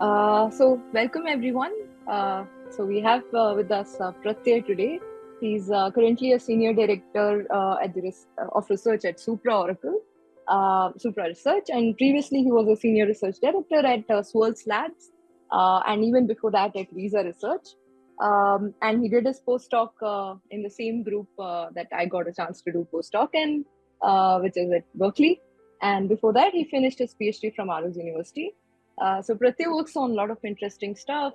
So welcome everyone. So we have with us Pratyay today. He's currently a senior director of research at Supra Research, and previously he was a senior research director at Swirls Labs, and even before that at Visa Research. And he did his postdoc in the same group that I got a chance to do postdoc in, which is at Berkeley. And before that, he finished his PhD from Aarhus University. So Pratyay works on a lot of interesting stuff,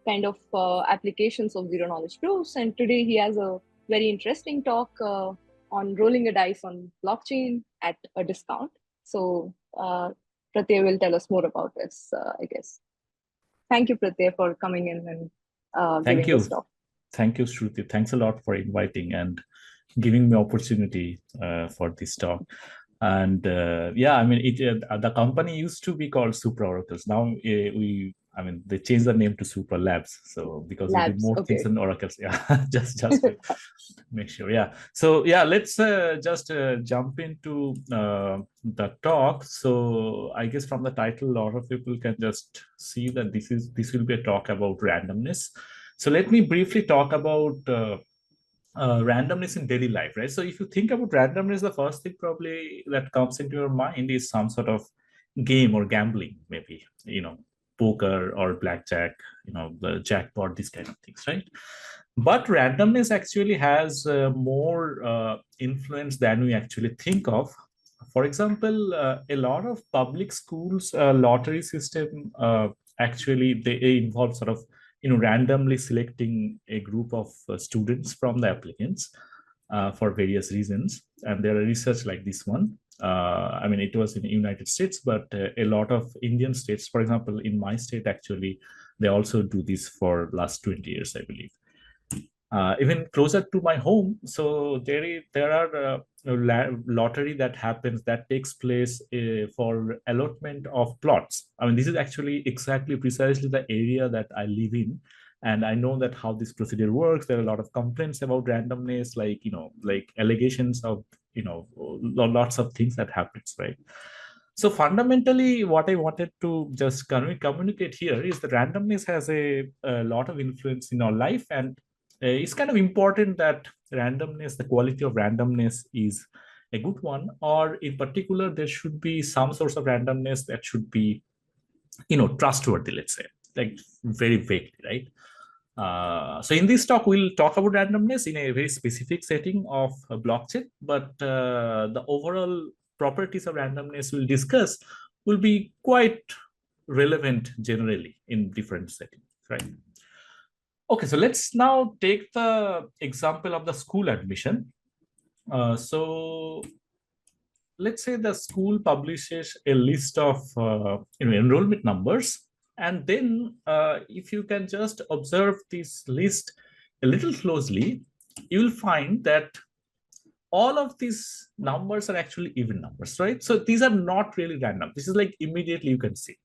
applications of zero knowledge proofs. And today he has a very interesting talk on rolling a dice on blockchain at a discount. So Pratyay will tell us more about this, I guess. Thank you, Pratyay, for coming in and Thank giving you. this talk. Thank you, Shruti. Thanks a lot for inviting and giving me opportunity for this talk. And the company used to be called Supra Oracles. Now they changed the name to Supra Labs. So because we do more things than Oracles. Yeah, just to make sure. Yeah. So yeah, let's just jump into the talk. So I guess from the title, a lot of people can just see that this will be a talk about randomness. So let me briefly talk about randomness in daily life, right? So if you think about randomness, the first thing probably that comes into your mind is some sort of game or gambling, maybe, poker or blackjack, the jackpot, these kind of things, right? But randomness actually has more influence than we actually think of. For example, a lot of public schools lottery system actually they involve sort of randomly selecting a group of students from the applicants for various reasons. And there are research like this one. It was in the United States, but a lot of Indian states, for example, in my state, actually, they also do this for last 20 years, I believe. Even closer to my home, so there are lottery that happens that takes place for allotment of plots. This is actually precisely the area that I live in, and I know that how this procedure works. There are a lot of complaints about randomness, like allegations of lots of things that happens, right? So fundamentally, what I wanted to just communicate here is that randomness has a lot of influence in our life, and it's kind of important that randomness, the quality of randomness is a good one, or in particular, there should be some source of randomness that should be, trustworthy, let's say, like very vaguely, right? So in this talk, we'll talk about randomness in a very specific setting of a blockchain, but the overall properties of randomness we'll discuss will be quite relevant generally in different settings, right? Okay, so let's now take the example of the school admission. So let's say the school publishes a list of enrollment numbers, and then if you can just observe this list a little closely, you will find that all of these numbers are actually even numbers, right? So these are not really random. This is like immediately you can see.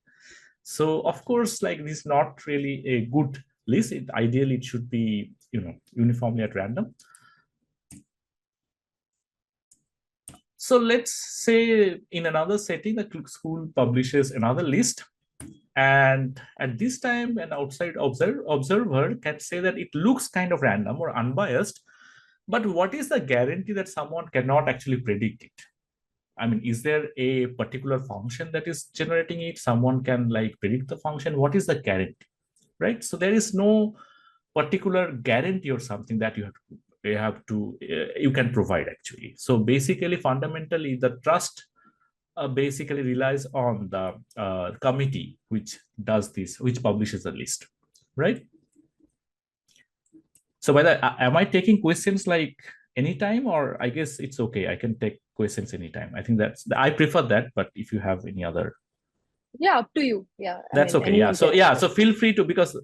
So of course, like this is not really a good list. Ideally, it should be uniformly at random. So let's say in another setting, the school publishes another list, and at this time, an outside observer can say that it looks kind of random or unbiased. But what is the guarantee that someone cannot actually predict it? Is there a particular function that is generating it? Someone can predict the function. What is the guarantee, right? So there is no particular guarantee or something that you can provide actually. So basically, fundamentally, the trust basically relies on the committee which does this, which publishes the list, right? So whether am I taking questions like anytime, or I guess it's okay, I can take questions anytime. I think I prefer that, but if you have any other, yeah, up to you. Yeah, that's okay. Yeah, so feel free to, because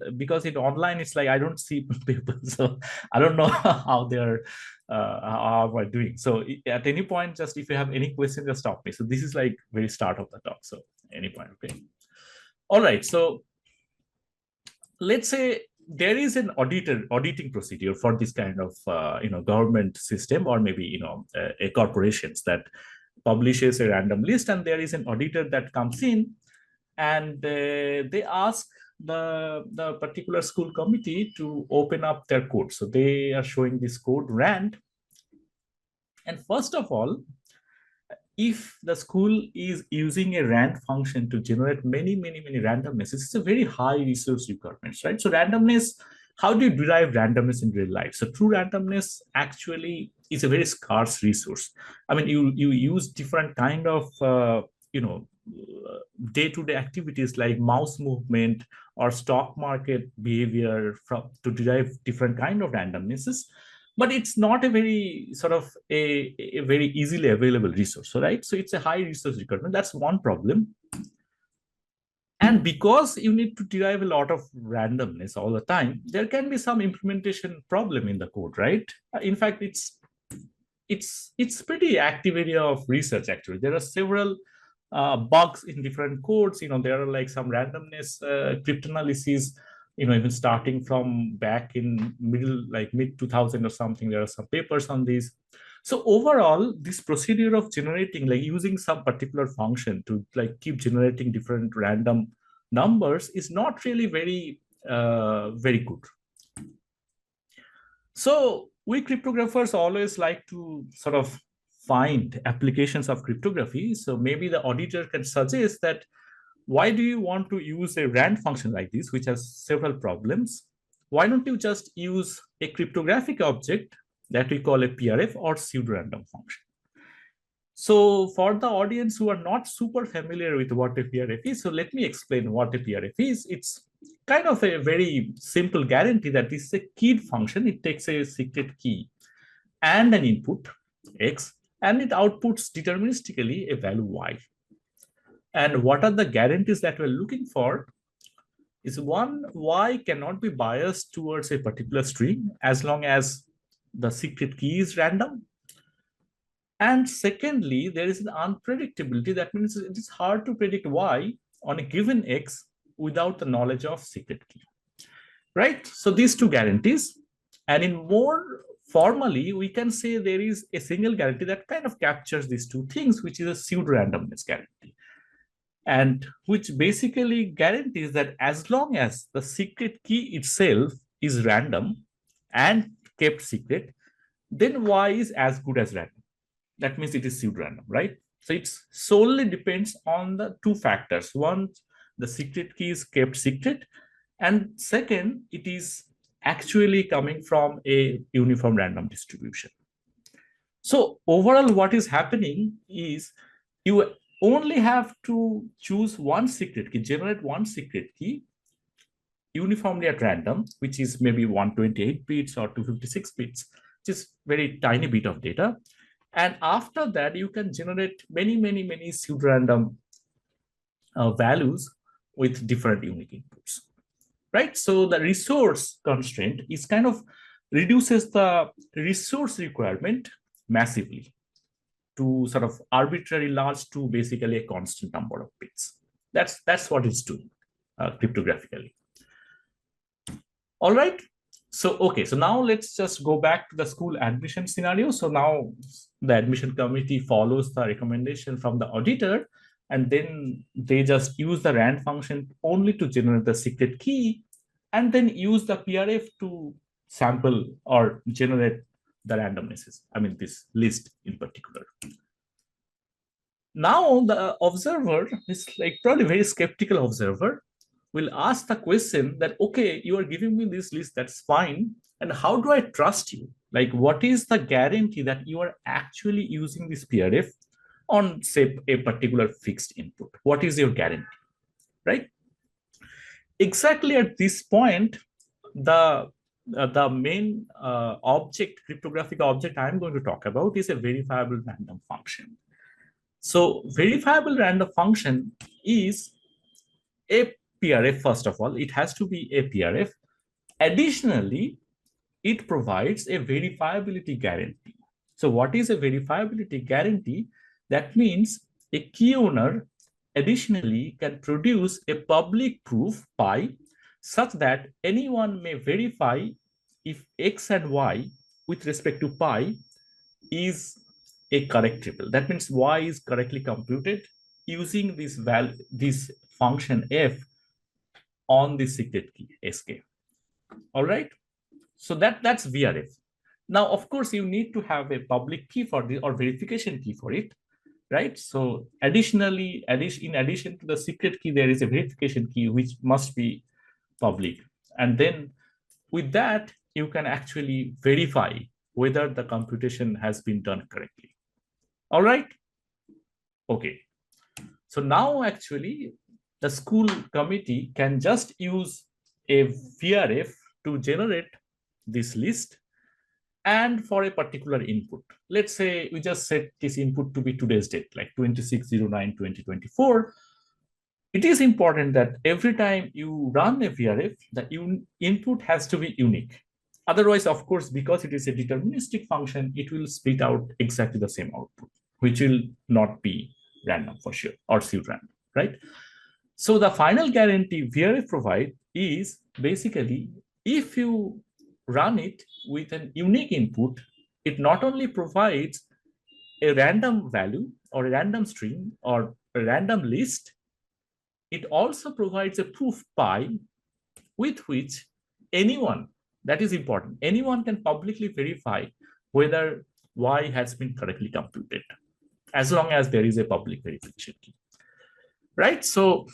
in online it's like I don't see people, so I don't know how they're how am I doing. So at any point, just if you have any questions, just stop me. So this is like very start of the talk, so any point. Okay, all right. So let's say there is an auditing procedure for this kind of government system, or maybe a corporations that publishes a random list, and there is an auditor that comes in and they ask the particular school committee to open up their code. So they are showing this code rand. And first of all, if the school is using a rand function to generate many randomness, it's a very high resource requirements, right? So randomness, how do you derive randomness in real life? So true randomness actually is a very scarce resource. I mean, you use different kind of day-to-day activities like mouse movement or stock market behavior to derive different kind of randomnesses, but it's not a very sort of a very easily available resource, right? So it's a high resource requirement. That's one problem. And because you need to derive a lot of randomness all the time, there can be some implementation problem in the code, right? In fact, it's pretty active area of research. Actually, there are several bugs in different codes. There are like some randomness cryptanalysis, even starting from back in mid 2000 or something. There are some papers on this. So overall, this procedure of generating, like using some particular function to like keep generating different random numbers, is not really very good. So we cryptographers always like to sort of find applications of cryptography. So maybe the auditor can suggest that, why do you want to use a rand function like this, which has several problems? Why don't you just use a cryptographic object that we call a PRF or pseudo-random function? So for the audience who are not super familiar with what a PRF is, so let me explain what a PRF is. It's kind of a very simple guarantee that this is a keyed function. It takes a secret key and an input, x, and it outputs deterministically a value y. And what are the guarantees that we're looking for? Is one, y cannot be biased towards a particular string as long as the secret key is random. And secondly, there is an unpredictability. That means it is hard to predict y on a given x without the knowledge of secret key, right? So these two guarantees. And in more formally, we can say there is a single guarantee that kind of captures these two things, which is a pseudo-randomness guarantee, and which basically guarantees that as long as the secret key itself is random and kept secret, then y is as good as random. That means it is pseudo-random, right? So it solely depends on the two factors. One, the secret key is kept secret, and second, it is actually coming from a uniform random distribution. So overall, what is happening is you only have to choose one secret key, generate one secret key uniformly at random, which is maybe 128 bits or 256 bits, which is very tiny bit of data. And after that, you can generate many pseudo-random values with different unique inputs, right? So the resource constraint is kind of reduces the resource requirement massively to sort of arbitrary large to basically a constant number of bits. That's what it's doing cryptographically. All right. So, okay, so now let's just go back to the school admission scenario. So now the admission committee follows the recommendation from the auditor, and then they just use the rand function only to generate the secret key, and then use the PRF to sample or generate the randomnesses. I mean, this list in particular. Now the observer is like probably very skeptical observer will ask the question that, okay, you are giving me this list, that's fine. And how do I trust you? Like, what is the guarantee that you are actually using this PRF on, say, a particular fixed input? What is your guarantee, right? Exactly at this point, the main cryptographic object I'm going to talk about is a verifiable random function. So verifiable random function is a PRF, first of all. It has to be a PRF. Additionally, it provides a verifiability guarantee. So what is a verifiability guarantee? That means a key owner additionally can produce a public proof pi such that anyone may verify if x and y with respect to pi is a correct triple. That means y is correctly computed using this function f on the secret key sk. All right. So that's VRF. Now, of course, you need to have a public key for the or verification key for it, right? So additionally, in addition to the secret key, there is a verification key which must be public. And then with that, you can actually verify whether the computation has been done correctly. All right. Okay. So now actually the school committee can just use a VRF to generate this list and for a particular input. Let's say we just set this input to be today's date, like 26/09/2024. It is important that every time you run a VRF, the input has to be unique. Otherwise, of course, because it is a deterministic function, it will spit out exactly the same output, which will not be random for sure or pseudo-random, right? So the final guarantee VRF provide is basically if you run it with an unique input, it not only provides a random value or a random string or a random list, it also provides a proof pi with which anyone, that is important, anyone can publicly verify whether y has been correctly computed, as long as there is a public verification key, right? So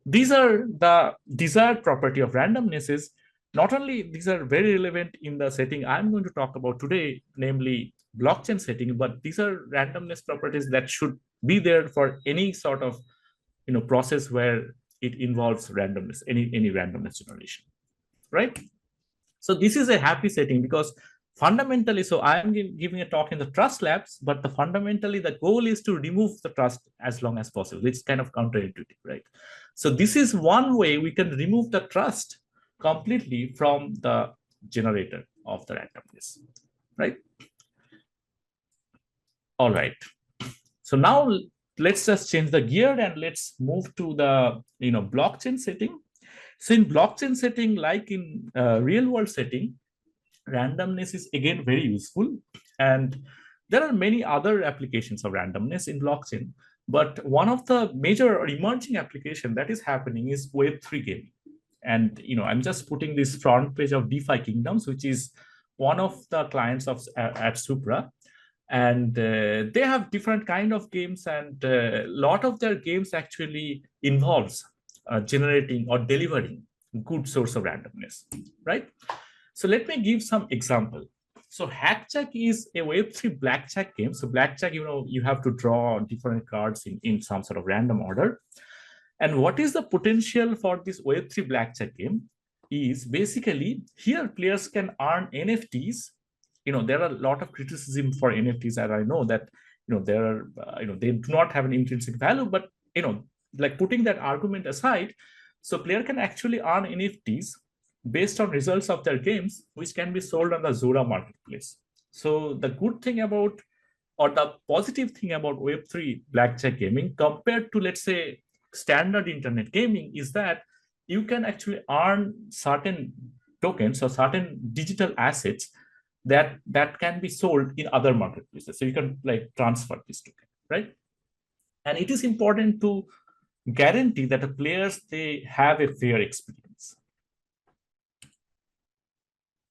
these are the desired property of randomness. Is not only these are very relevant in the setting I'm going to talk about today, namely blockchain setting, but these are randomness properties that should be there for any sort of process where it involves randomness, any randomness generation, right? So this is a happy setting because fundamentally, so I am giving a talk in the trust labs, but fundamentally the goal is to remove the trust as long as possible. It's kind of counterintuitive, right? So this is one way we can remove the trust completely from the generator of the randomness, right? All right. So now let's just change the gear and let's move to the blockchain setting. So in blockchain setting, like in real world setting, randomness is again very useful. And there are many other applications of randomness in blockchain. But one of the major or emerging application that is happening is Web3 gaming. And I'm just putting this front page of DeFi Kingdoms, which is one of the clients of at Supra. And they have different kind of games, and a lot of their games actually involves generating or delivering good source of randomness, right? So let me give some example. So Hackjack is a Web3 blackjack game. So blackjack, you have to draw different cards in some sort of random order. And what is the potential for this Web3 blackjack game is basically here players can earn NFTs. There are a lot of criticism for NFTs, and I know that there are they do not have an intrinsic value, but like putting that argument aside, so player can actually earn NFTs based on results of their games, which can be sold on the Zora marketplace. So the good thing about, or the positive thing about Web3 blackjack gaming compared to, let's say, standard internet gaming is that you can actually earn certain tokens or certain digital assets that can be sold in other marketplaces. So you can like transfer this token, right? And it is important to guarantee that the players, they have a fair experience.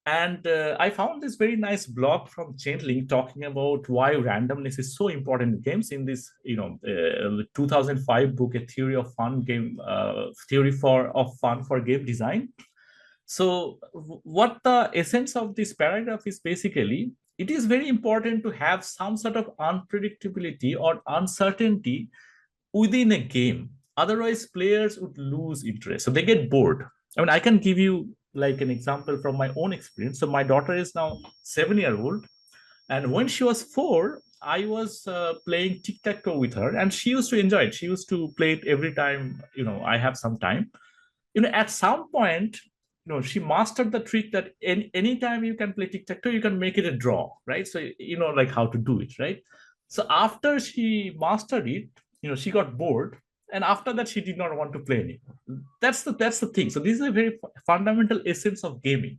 And I found this very nice blog from Chainlink talking about why randomness is so important in games. In this, 2005 book, A Theory of Fun Game, Theory of Fun for Game Design. So what the essence of this paragraph is basically, it is very important to have some sort of unpredictability or uncertainty within a game. Otherwise, players would lose interest. So they get bored. I mean, I can give you like an example from my own experience. So my daughter is now 7-year-old. And when she was 4, I was playing tic-tac-toe with her, and she used to enjoy it. She used to play it every time, I have some time. At some point, she mastered the trick that anytime you can play tic-tac-toe, you can make it a draw, right? So, like how to do it, right? So after she mastered it, she got bored. And after that, she did not want to play anymore. That's the thing. So this is a very fundamental essence of gaming.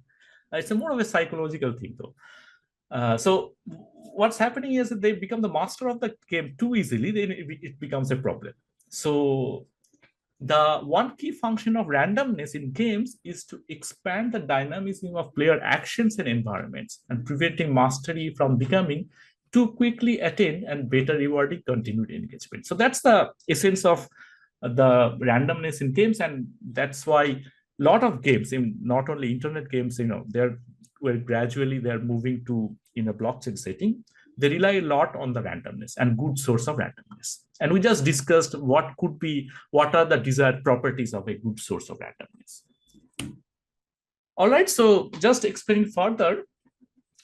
It's a more of a psychological thing, though. So what's happening is that they become the master of the game too easily, then it becomes a problem. So the one key function of randomness in games is to expand the dynamism of player actions and environments and preventing mastery from becoming too quickly attained and better rewarding continued engagement. So that's the essence of the randomness in games, and that's why a lot of games, in not only internet games, they're gradually they're moving to in a blockchain setting. They rely a lot on the randomness and good source of randomness. And we just discussed what are the desired properties of a good source of randomness. All right, so just explaining further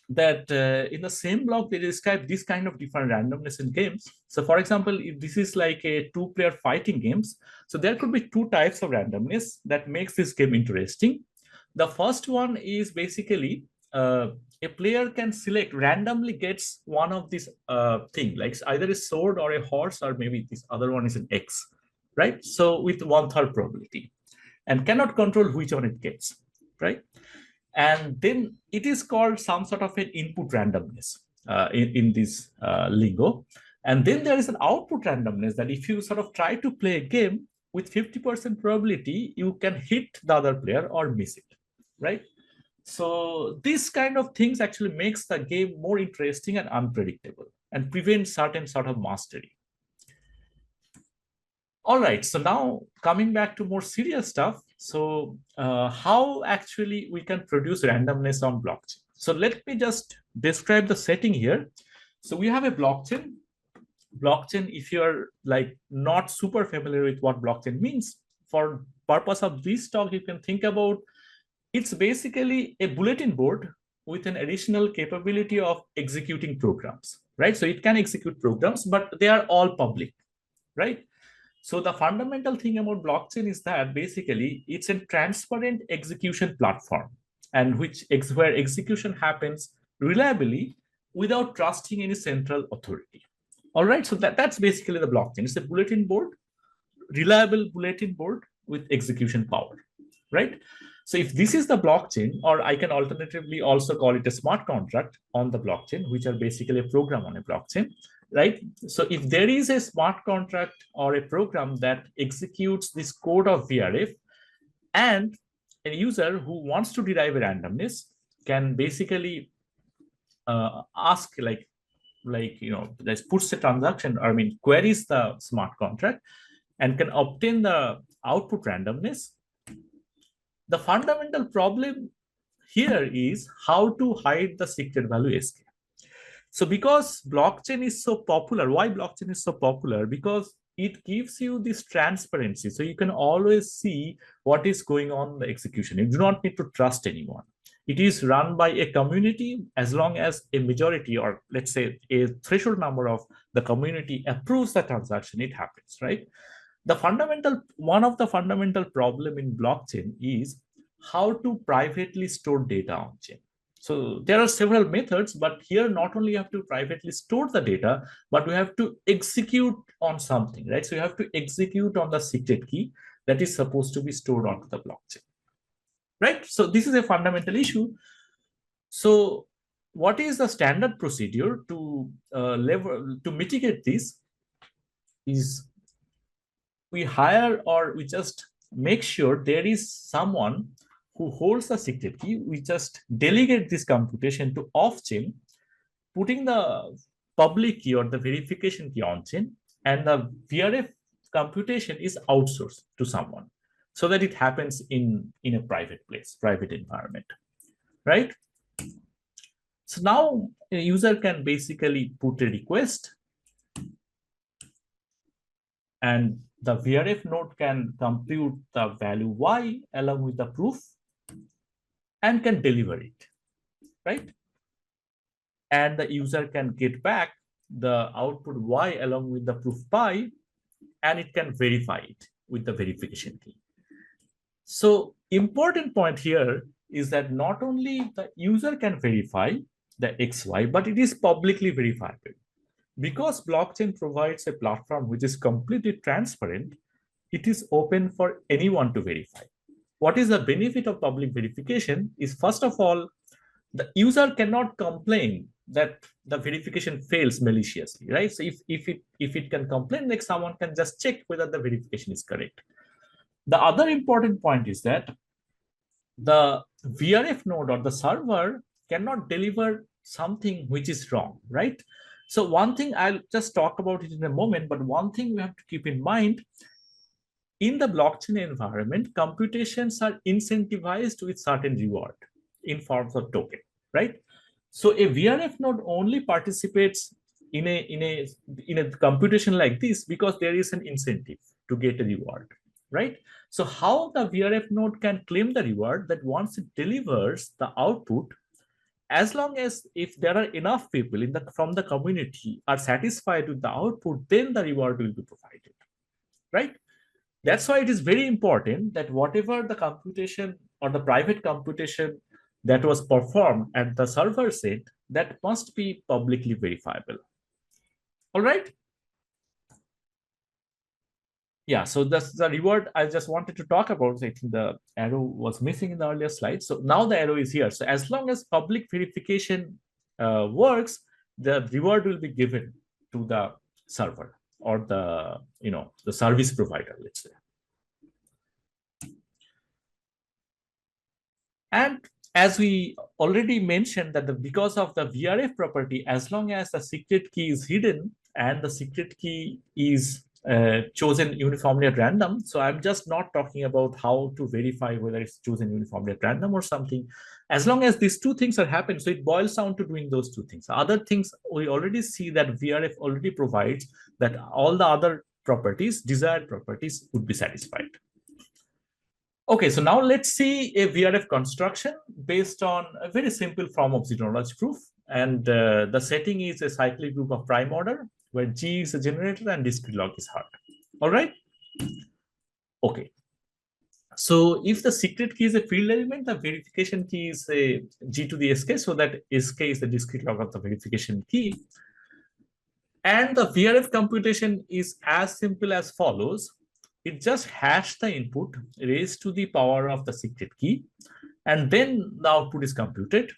that in the same block, they describe this kind of different randomness in games. So for example, if this is like a two-player fighting games, so there could be two types of randomness that makes this game interesting. The first one is basically a player can select randomly gets one of these thing, like either a sword or a horse, or maybe this other one is an X, right? So with 1/3 probability, and cannot control which one it gets, right? And then it is called some sort of an input randomness in this lingo. And then there is an output randomness that if you sort of try to play a game with 50% probability, you can hit the other player or miss it, right? So this kind of things actually makes the game more interesting and unpredictable and prevents certain sort of mastery. All right, so now coming back to more serious stuff. So how actually we can produce randomness on blockchain? So let me just describe the setting here. So we have a blockchain. Blockchain, if you're like not super familiar with what blockchain means, for purpose of this talk, you can think about it's basically a bulletin board with an additional capability of executing programs, right? So it can execute programs, but they are all public, right? So the fundamental thing about blockchain is that basically it's a transparent execution platform, and where execution happens reliably without trusting any central authority. All right, so that's basically the blockchain. It's a bulletin board, reliable bulletin board with execution power, right? So if this is the blockchain, or I can alternatively also call it a smart contract on the blockchain, which are basically a program on a blockchain, right? So if there is a smart contract or a program that executes this code of VRF, and a user who wants to derive a randomness can basically ask let's push the transaction, or I mean queries the smart contract and can obtain the output randomness. The fundamental problem here is how to hide the secret value escape. So because blockchain is so popular, why blockchain is so popular? Because it gives you this transparency. So you can always see what is going on in the execution. You do not need to trust anyone. It is run by a community. As long as a majority, or let's say a threshold number of the community approves the transaction, it happens, right? One of the fundamental problem in blockchain is how to privately store data on chain. So there are several methods, but here not only you have to privately store the data, but we have to execute on something, right? So you have to execute on the secret key that is supposed to be stored onto the blockchain, right? So this is a fundamental issue. So what is the standard procedure to mitigate this is we hire, or we just make sure there is someone who holds the secret key. We just delegate this computation to off-chain, putting the public key or the verification key on-chain, and the VRF computation is outsourced to someone so that it happens in a private place, private environment, right? So now a user can basically put a request, and the VRF node can compute the value Y along with the proof and can deliver it, right? And the user can get back the output Y along with the proof pi, and it can verify it with the verification key. So important point here is that not only the user can verify the XY, but it is publicly verifiable. Because blockchain provides a platform which is completely transparent, it is open for anyone to verify. What is the benefit of public verification is, first of all, the user cannot complain that the verification fails maliciously, right? So if it can complain, like someone can just check whether the verification is correct. The other important point is that the VRF node or the server cannot deliver something which is wrong, right? So one thing, I'll just talk about it in a moment, but one thing we have to keep in mind, in the blockchain environment, computations are incentivized with certain reward in forms of token, right? So a VRF node only participates in a computation like this because there is an incentive to get a reward, right? So how the VRF node can claim the reward, that once it delivers the output, as long as if there are enough people from the community are satisfied with the output, then the reward will be provided, right? That's why it is very important that whatever the computation or the private computation that was performed at the server side, that must be publicly verifiable. All right. Yeah, so that's the reward I just wanted to talk about. I think the arrow was missing in the earlier slide. So now the arrow is here. So as long as public verification works, the reward will be given to the server or the service provider, let's say. And as we already mentioned that because of the VRF property, as long as the secret key is hidden and the secret key is chosen uniformly at random. So I'm just not talking about how to verify whether it's chosen uniformly at random or something. As long as these two things are happening, so it boils down to doing those two things. Other things, we already see that VRF already provides that all the other properties, desired properties, would be satisfied. Okay, so now let's see a VRF construction based on a very simple form of zero-knowledge proof. And the setting is a cyclic group of prime order, where G is a generator and discrete log is hard. All right? Okay. So if the secret key is a field element, the verification key is a G to the SK, so that SK is the discrete log of the verification key. And the VRF computation is as simple as follows. It just hash the input raised to the power of the secret key, and then the output is computed.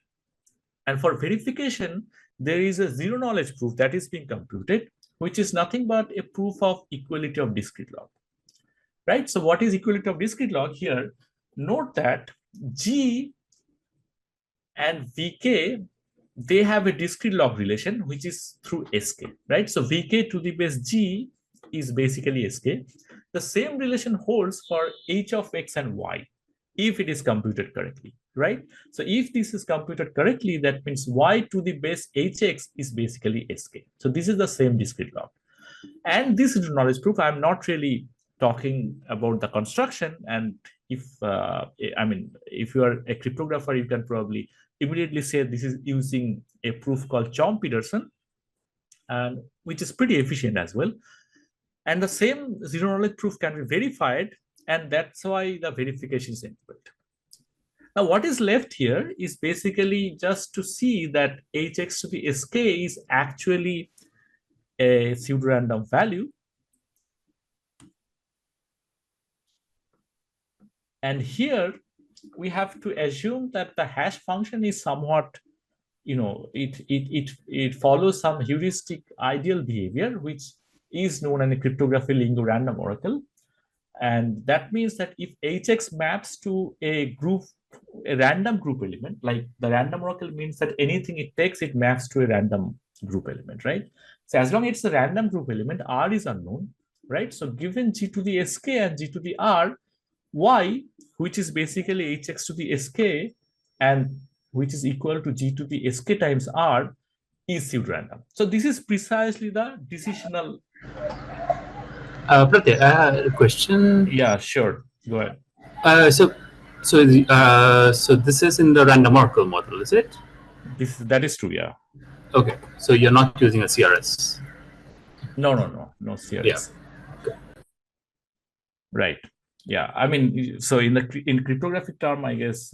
And for verification, there is a zero knowledge proof that is being computed, which is nothing but a proof of equality of discrete log, right? So what is equality of discrete log here? Note that G and VK, they have a discrete log relation, which is through SK, right? So VK to the base G is basically SK. The same relation holds for H of X and Y if it is computed correctly, right? So if this is computed correctly, that means Y to the base HX is basically SK. So this is the same discrete log. And this is knowledge proof. I'm not really talking about the construction. And if you are a cryptographer, you can probably immediately say this is using a proof called Chomp-Peterson, and which is pretty efficient as well. And the same zero knowledge proof can be verified, and that's why the verification is input. Now, what is left here is basically just to see that Hx to the Sk is actually a pseudo-random value. And here we have to assume that the hash function is somewhat, it follows some heuristic ideal behavior, which is known in a cryptography lingo random oracle. And that means that if Hx maps to a random group element, like the random oracle means that anything it takes, it maps to a random group element, right? So as long as it's a random group element, R is unknown, right? So given G to the Sk and G to the R, Y, which is basically Hx to the Sk and which is equal to G to the Sk times R, is pseudo-random. So this is precisely the decisional. Pratyay, I have a question. Yeah, sure. Go ahead. So this is in the random oracle model, is it? That is true, yeah. Okay, so you're not using a CRS. No CRS. Yeah. Okay. Right. Yeah. I mean, so in cryptographic term, I guess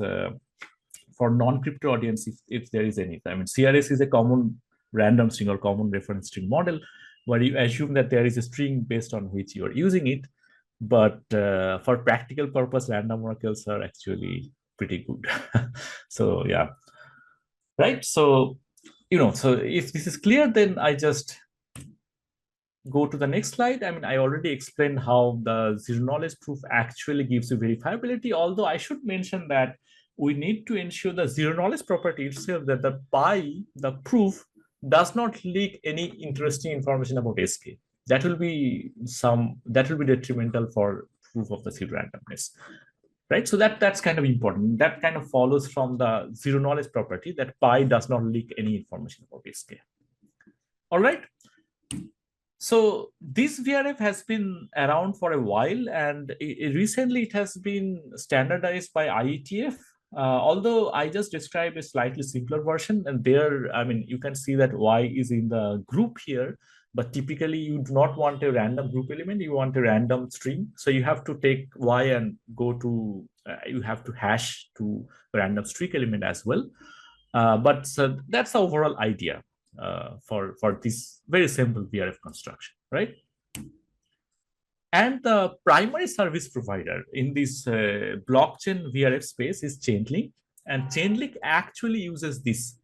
for non-crypto audience, if there is any, I mean, CRS is a common random string or common reference string model, where you assume that there is a string based on which you are using it. But for practical purpose, random oracles are actually pretty good. So yeah, right. So so if this is clear, then I just go to the next slide, I mean, I already explained how the zero knowledge proof actually gives you verifiability, although I should mention that we need to ensure the zero knowledge property itself, that the proof does not leak any interesting information about SK. That will be detrimental for proof of the zero randomness. Right, so that's kind of important. That kind of follows from the zero knowledge property, that pi does not leak any information about SK. All right. So this VRF has been around for a while, and recently it has been standardized by IETF. Although I just described a slightly simpler version, and there, I mean, you can see that Y is in the group here, but typically you do not want a random group element, you want a random string. So you have to take Y and go to, you have to hash to random string element as well. But so that's the overall idea for this very simple VRF construction, right? And the primary service provider in this blockchain VRF space is Chainlink, and Chainlink actually uses this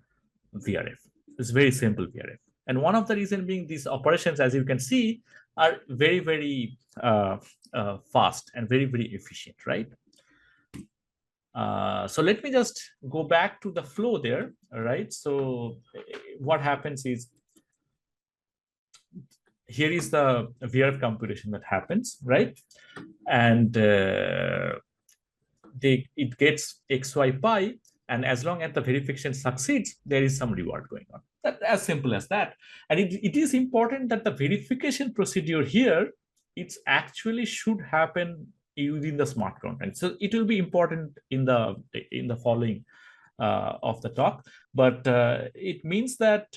VRF. It's very simple VRF. And one of the reasons being these operations, as you can see, are very, very fast and very, very efficient, right? So let me just go back to the flow there, right? So what happens is, here is the VRF computation that happens, right? And it gets XY pi, and as long as the verification succeeds, there is some reward going on. As simple as that. And it is important that the verification procedure here, it's actually should happen within the smart contract. So it will be important in the following of the talk, but it means that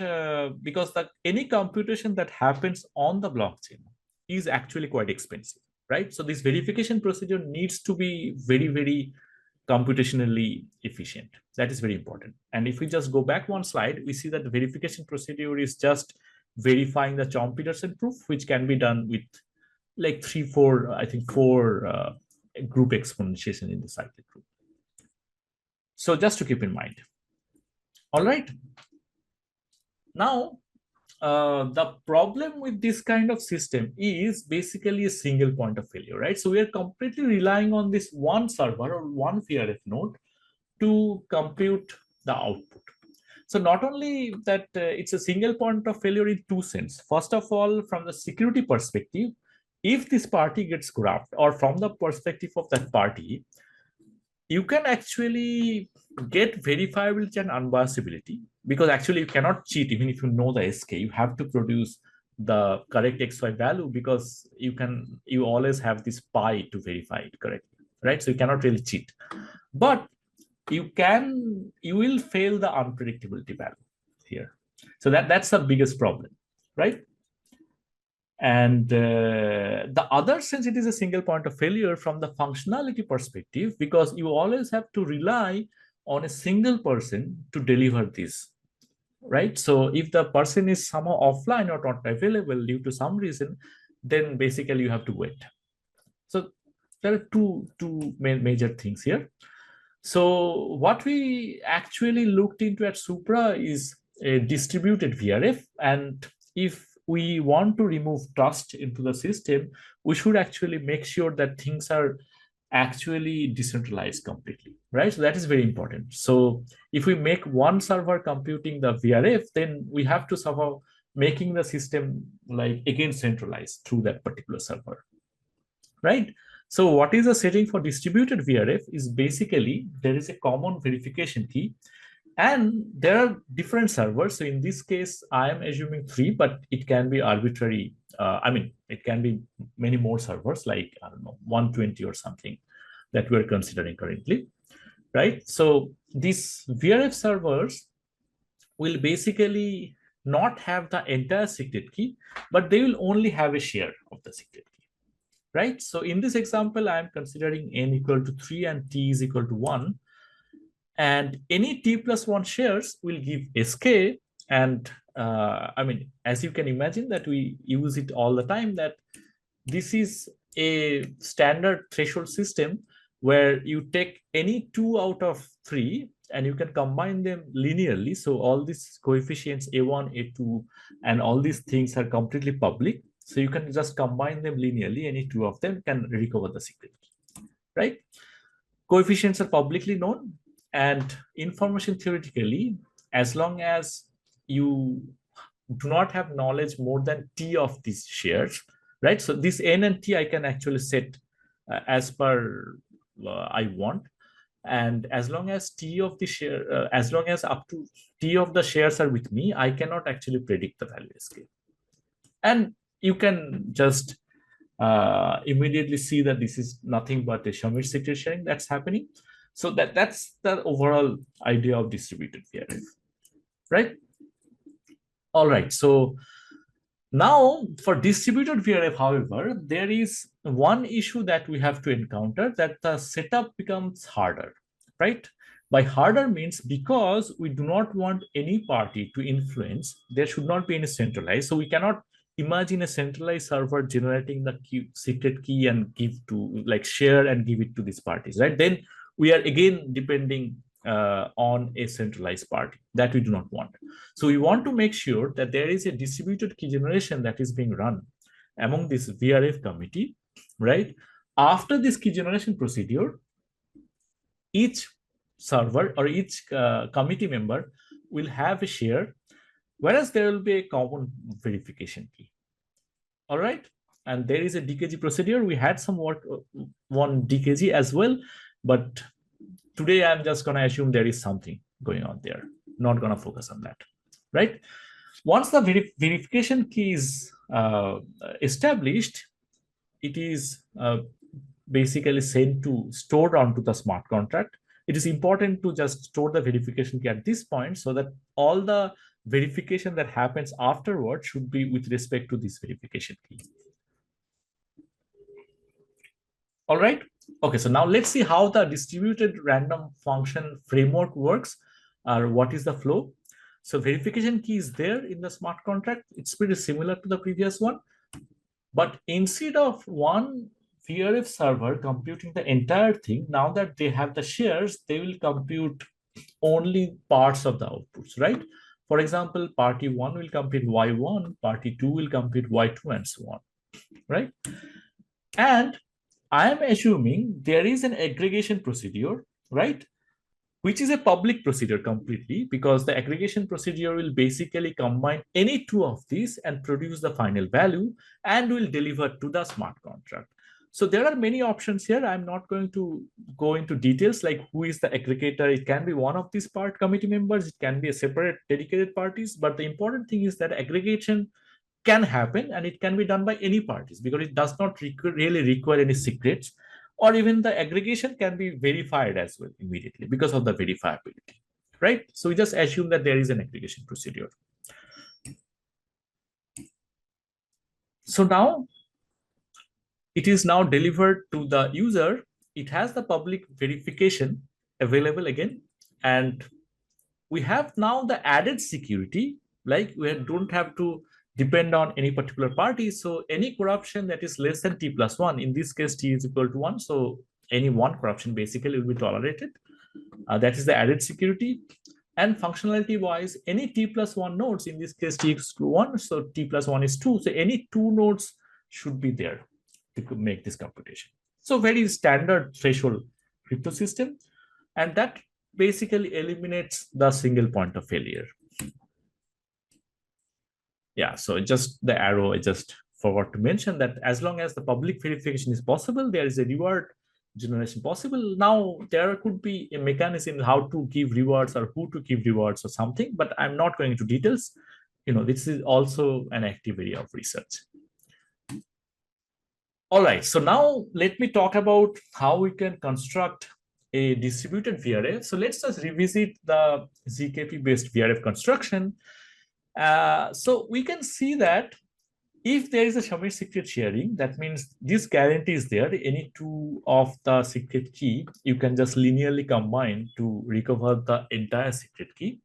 because any computation that happens on the blockchain is actually quite expensive, right? So this verification procedure needs to be very, very computationally efficient. That is very important. And if we just go back one slide, we see that the verification procedure is just verifying the Chomp-Peterson proof, which can be done with like four group exponentiation in the cyclic group. So just to keep in mind. All right. Now, the problem with this kind of system is basically a single point of failure, right? So we are completely relying on this one server or one VRF node to compute the output. So not only that, it's a single point of failure in two senses. First of all, from the security perspective, if this party gets corrupt, or from the perspective of that party, you can actually get verifiability and unbiasability, because actually you cannot cheat even if you know the SK. You have to produce the correct XY value, because you always have this pi to verify it correctly, right? So you cannot really cheat, but you will fail the unpredictability value here. So that's the biggest problem, right? And the other sense, it is a single point of failure from the functionality perspective, because you always have to rely on a single person to deliver this, right? So if the person is somehow offline or not available due to some reason, then basically you have to wait. So there are two major things here. So what we actually looked into at Supra is a distributed VRF, and if we want to remove trust into the system, we should actually make sure that things are actually decentralized completely, right? So that is very important. So if we make one server computing the VRF, then we have to somehow making the system like again centralized through that particular server, right? So what is the setting for distributed VRF is basically there is a common verification key, and there are different servers. So in this case, I am assuming 3, but it can be arbitrary. I mean, it can be many more servers, like, I don't know, 120 or something that we're considering currently, right? So these VRF servers will basically not have the entire secret key, but they will only have a share of the secret key, right? So in this example, I'm considering n equal to 3 and t is equal to 1. And any t plus 1 shares will give SK. And I mean, as you can imagine that we use it all the time, that this is a standard threshold system where you take any 2 out of 3 and you can combine them linearly. So all these coefficients A1, A2, and all these things are completely public. So you can just combine them linearly. Any two of them can recover the secret key, right? Coefficients are publicly known, and information theoretically, as long as you do not have knowledge more than T of these shares, right? So this N and T I can actually set as per I want. And as long as T of the share, as long as up to T of the shares are with me, I cannot actually predict the value scale. And you can just immediately see that this is nothing but a Shamir secret sharing that's happening. So that's the overall idea of distributed VRF, right? All right, so now for distributed VRF, however, there is one issue that we have to encounter, that the setup becomes harder, right? By harder means because we do not want any party to influence, there should not be any centralized. So we cannot imagine a centralized server generating the secret key and give to, like, share and give it to these parties, right? Then we are again depending on a centralized party that we do not want. So we want to make sure that there is a distributed key generation that is being run among this VRF committee, right? After this key generation procedure, each server or each committee member will have a share, whereas there will be a common verification key. All right. And there is a DKG procedure. We had some work on DKG as well, but today I'm just going to assume there is something going on there. Not going to focus on that, right? Once the verification key is established, it is basically sent to stored onto the smart contract. It is important to just store the verification key at this point so that all the verification that happens afterward should be with respect to this verification key. All right. Okay, so now let's see how the distributed random function framework works, or what is the flow. So verification key is there in the smart contract. It's pretty similar to the previous one. But instead of one VRF server computing the entire thing, now that they have the shares, they will compute only parts of the outputs, right? For example, party 1 will compute Y1, party 2 will compute Y2, and so on, right? And I am assuming there is an aggregation procedure, right? Which is a public procedure completely, because the aggregation procedure will basically combine any two of these and produce the final value and will deliver to the smart contract. So there are many options here. I'm not going to go into details like who is the aggregator. It can be one of these part committee members. It can be a separate dedicated parties. But the important thing is that aggregation can happen and it can be done by any parties because it does not really require any secrets, or even the aggregation can be verified as well immediately because of the verifiability, right? So we just assume that there is an aggregation procedure. So now it is now delivered to the user. It has the public verification available again, and we have now the added security, like we don't have to depend on any particular party. So any corruption that is less than T+1, in this case, T is equal to 1. So any one corruption basically will be tolerated. That is the added security. And functionality wise, any T+1 nodes, in this case, T is to 1. So T+1 is 2. So any two nodes should be there to make this computation. So very standard threshold crypto system. And that basically eliminates the single point of failure. Yeah, so just the arrow, I just forgot to mention that as long as the public verification is possible, there is a reward generation possible. Now, there could be a mechanism how to give rewards or who to give rewards or something, but I'm not going into details. This is also an active area of research. All right, so now let me talk about how we can construct a distributed VRF. So let's just revisit the ZKP-based VRF construction. So we can see that if there is a Shamir secret sharing, that means this guarantee is there. Any two of the secret key, you can just linearly combine to recover the entire secret key.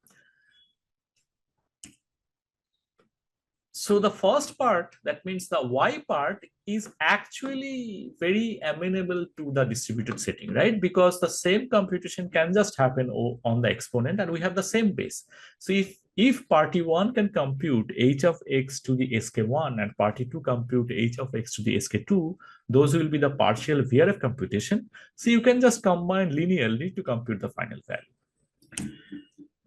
So the first part, that means the Y part, is actually very amenable to the distributed setting, right? Because the same computation can just happen on the exponent and we have the same base. So if if party 1 can compute h of x to the sk1 and party 2 compute h of x to the sk2, those will be the partial VRF computation. So you can just combine linearly to compute the final value.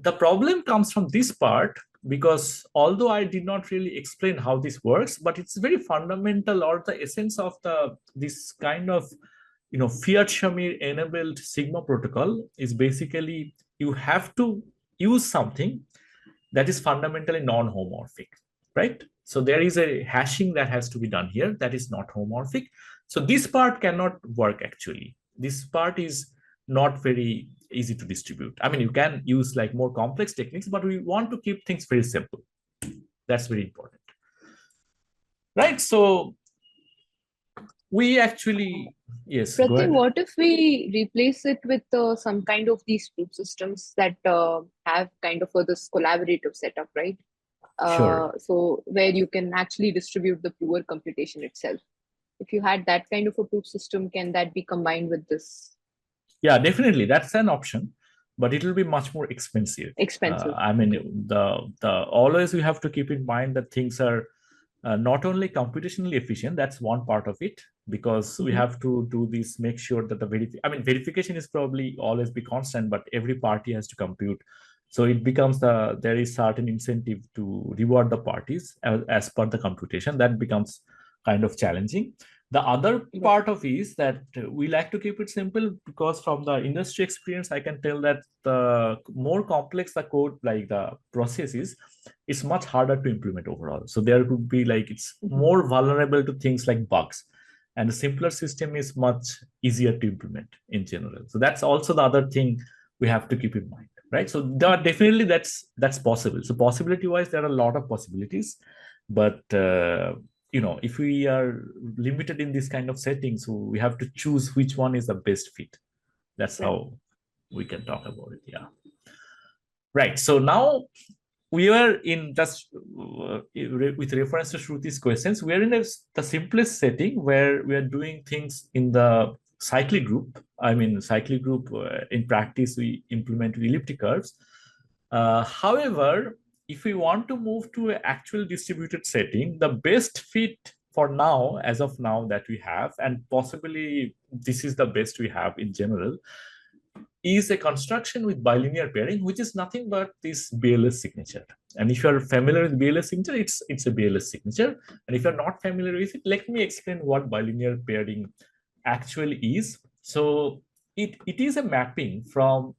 The problem comes from this part, because although I did not really explain how this works, but it's very fundamental, or the essence of this kind of Fiat-Shamir enabled Sigma protocol is basically you have to use something that is fundamentally non-homomorphic, right? So there is a hashing that has to be done here that is not homomorphic. So this part cannot work actually. This part is not very easy to distribute. I mean, you can use like more complex techniques, but we want to keep things very simple. That's very important, right? So we actually, yes. Pratyay, what if we replace it with some kind of these proof systems that have kind of this collaborative setup, right? Sure. So where you can actually distribute the prover computation itself. If you had that kind of a proof system, can that be combined with this? Yeah, definitely. That's an option, but it will be much more expensive. I mean, always we have to keep in mind that things are not only computationally efficient, that's one part of it, because we have to do this, make sure that verification is probably always be constant, but every party has to compute. So it becomes there is certain incentive to reward the parties as per the computation. That becomes kind of challenging. The other part of is that we like to keep it simple, because from the industry experience, I can tell that the more complex the code, like the process is, it's much harder to implement overall. So there could be it's more vulnerable to things like bugs, and the simpler system is much easier to implement in general. So that's also the other thing we have to keep in mind, right? So definitely that's possible. So possibility wise, there are a lot of possibilities, but if we are limited in this kind of setting, so we have to choose which one is the best fit. That's how we can talk about it. Yeah. Right. So now we are in just with reference to Shruti's questions, we are in the simplest setting where we are doing things in the cyclic group. I mean, cyclic group in practice, we implement elliptic curves. However, if we want to move to an actual distributed setting, the best fit for now, as of now, that we have, and possibly this is the best we have in general, is a construction with bilinear pairing, which is nothing but this BLS signature. And if you're familiar with BLS signature, it's a BLS signature. And if you're not familiar with it, let me explain what bilinear pairing actually is. So it is a mapping from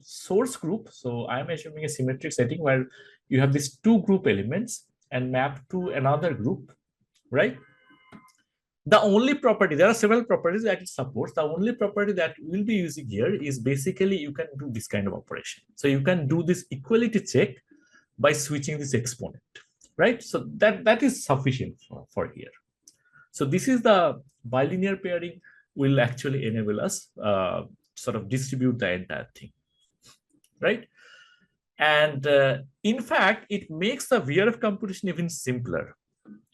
source group. So I'm assuming a symmetric setting where you have these two group elements and map to another group, right? The only property, there are several properties that it supports. The only property that we'll be using here is basically you can do this kind of operation. So you can do this equality check by switching this exponent, right? So that is sufficient for here. So this is the bilinear pairing will actually enable us sort of distribute the entire thing, right? And in fact, it makes the VRF computation even simpler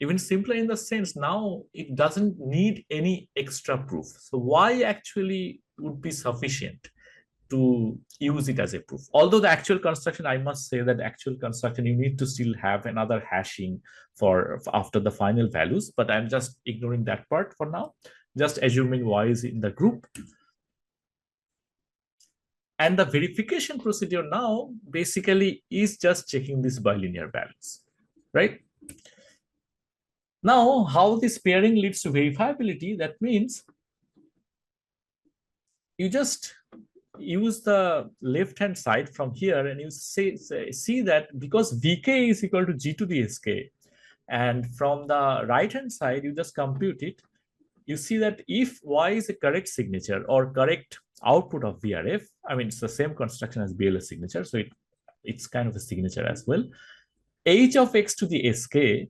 in the sense now it doesn't need any extra proof. So why actually would be sufficient to use it as a proof? Although the actual construction, I must say that actual construction, you need to still have another hashing for after the final values, but I'm just ignoring that part for now, just assuming y is in the group. And the verification procedure now basically is just checking these bilinear values, right? Now, how this pairing leads to verifiability, that means you just use the left-hand side from here and you see that because Vk is equal to G to the Sk, and from the right-hand side, you just compute it, you see that if Y is a correct signature or correct output of VRF, I mean, it's the same construction as BLS signature, so it's kind of a signature as well. H of X to the Sk,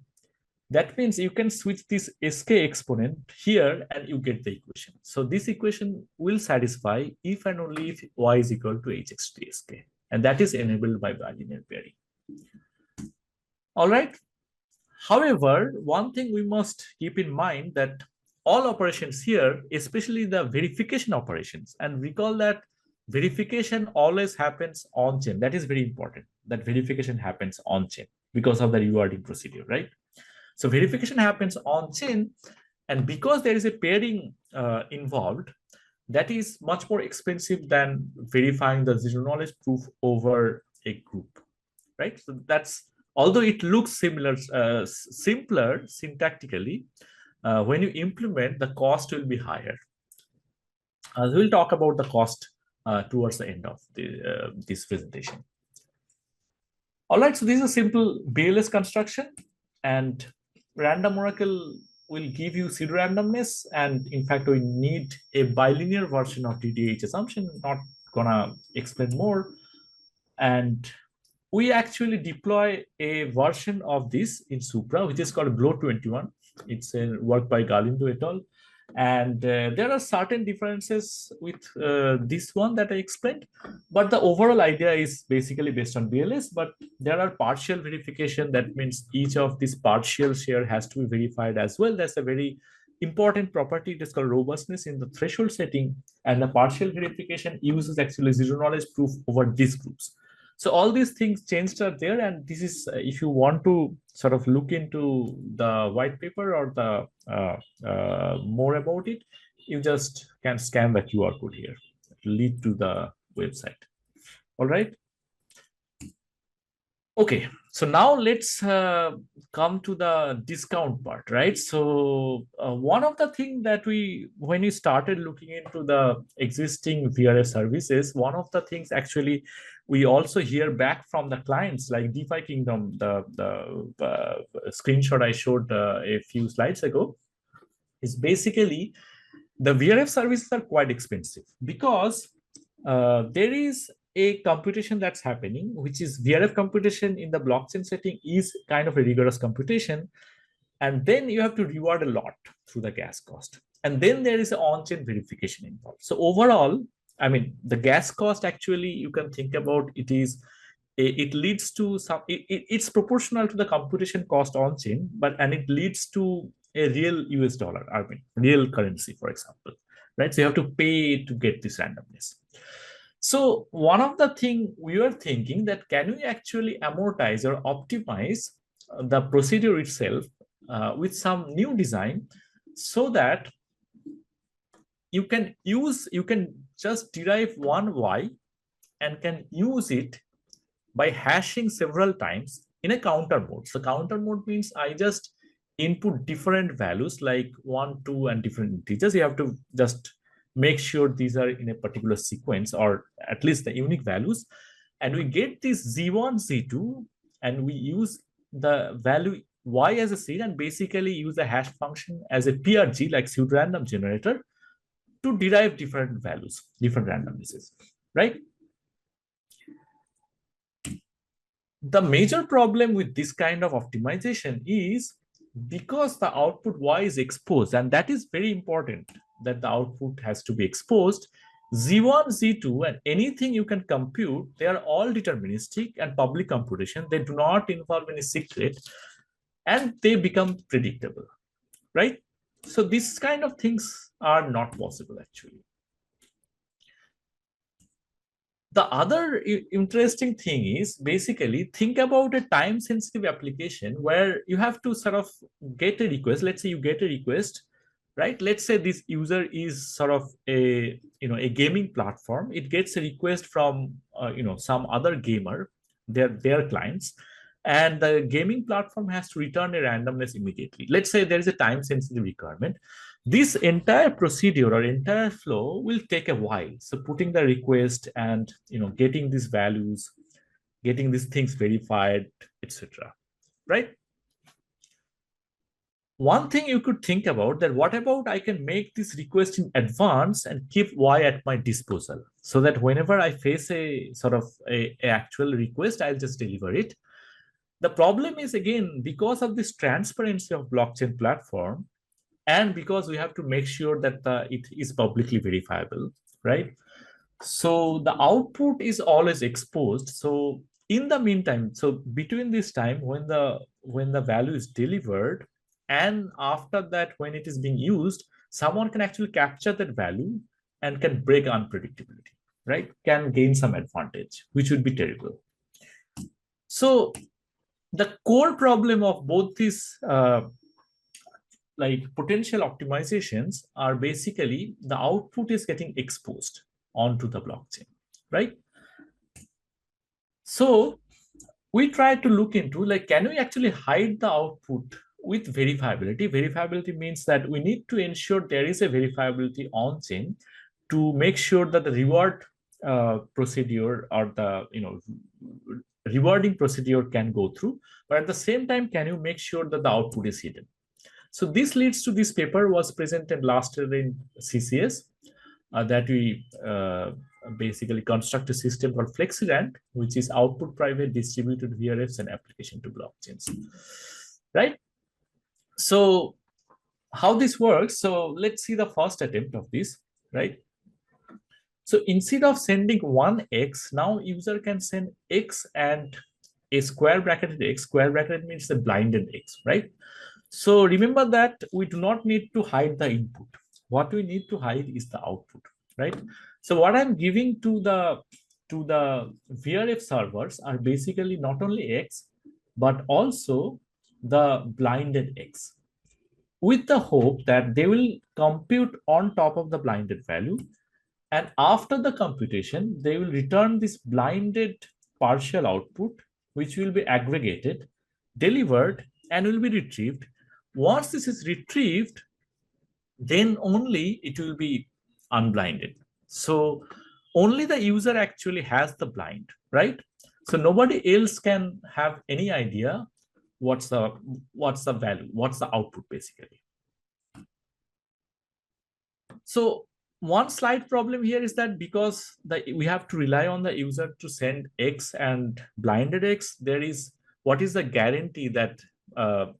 that means you can switch this Sk exponent here and you get the equation. So this equation will satisfy if and only if Y is equal to Hx to the Sk. And that is enabled by bilinear pairing. All right. However, one thing we must keep in mind that all operations here, especially the verification operations, and recall that verification always happens on chain. That is very important. that verification happens on chain because of the rewarding procedure, right? So verification happens on chain, and because there is a pairing involved, that is much more expensive than verifying the zero knowledge proof over a group, right? So that's, although it looks similar, simpler syntactically, when you implement, the cost will be higher. We'll talk about the cost towards the end of this presentation. All right, so this is a simple BLS construction, and random oracle will give you pseudo randomness, and in fact we need a bilinear version of DDH assumption. Not gonna explain more. And we actually deploy a version of this in Supra, which is called Glow21. It's a work by Galindo et al. And there are certain differences with this one that I explained, but the overall idea is basically based on BLS, but there are partial verification. That means each of these partial share has to be verified as well. That's a very important property. It is called robustness in the threshold setting, and the partial verification uses actually zero knowledge proof over these groups. So all these things changed are there, and this is if you want to sort of look into the white paper or the more about it, you just can scan the QR code here. It will lead to the website. All right. Okay, so now let's come to the discount part, right? So one of the things that when we started looking into the existing VRF services, one of the things actually we also hear back from the clients like DeFi Kingdom, the screenshot I showed a few slides ago, is basically the VRF services are quite expensive because there is a computation that's happening, which is VRF computation in the blockchain setting is kind of a rigorous computation. And then you have to reward a lot through the gas cost. And then there is an on-chain verification involved. So overall, I mean, the gas cost actually, you can think about it is, it leads to some, it's proportional to the computation cost on-chain, and it leads to a real US dollar, I mean, real currency, for example, right? So you have to pay to get this randomness. So one of the things we were thinking that can we actually amortize or optimize the procedure itself with some new design so that you can just derive one Y and can use it by hashing several times in a counter mode. So counter mode means I just input different values like 1, 2, and different integers. You have to just make sure these are in a particular sequence, or at least the unique values. And we get this Z1, Z2, and we use the value Y as a seed and basically use a hash function as a PRG, like pseudorandom generator, to derive different values, different randomnesses, right? The major problem with this kind of optimization is because the output Y is exposed, and that is very important that the output has to be exposed. Z1, Z2, and anything you can compute, they are all deterministic and public computation. They do not involve any secret, and they become predictable, right? So these kind of things are not possible actually. The other interesting thing is basically think about a time sensitive application where you have to sort of get a request. Let's say you get a request, right? Let's say this user is sort of a gaming platform. It gets a request from some other gamer, their clients, and the gaming platform has to return a randomness immediately. Let's say there is a time sensitive requirement. This entire procedure or entire flow will take a while. So putting the request and getting these values, getting these things verified, etc. Right? One thing you could think about that, what about I can make this request in advance and keep Y at my disposal so that whenever I face a sort of a actual request, I'll just deliver it. The problem is, again, because of this transparency of blockchain platform, and because we have to make sure that it is publicly verifiable, right? So the output is always exposed. So in the meantime, so between this time when the value is delivered and after that when it is being used, someone can actually capture that value and can break unpredictability, right? Can gain some advantage, which would be terrible. So the core problem of both these like potential optimizations are basically the output is getting exposed onto the blockchain, right? So we try to look into, like, can we actually hide the output with verifiability? Verifiability means that we need to ensure there is a verifiability on chain to make sure that the reward procedure or the rewarding procedure can go through, but at the same time, can you make sure that the output is hidden? So this leads to this paper was presented last year in CCS that we basically construct a system called FlexiRand, which is output private distributed VRFs and application to blockchains, right? So how this works, so let's see the first attempt of this, right? So instead of sending one X, now user can send X and a square bracketed X. Square bracket means the blinded X, right? So remember that we do not need to hide the input. What we need to hide is the output, right? So what I'm giving to the VRF servers are basically not only X, but also the blinded X, with the hope that they will compute on top of the blinded value. And after the computation, they will return this blinded partial output, which will be aggregated, delivered, and will be retrieved. Once this is retrieved, then only it will be unblinded. So only the user actually has the blind, right? So nobody else can have any idea what's the value, what's the output basically. So one slight problem here is that because we have to rely on the user to send X and blinded X, there is, what is the guarantee that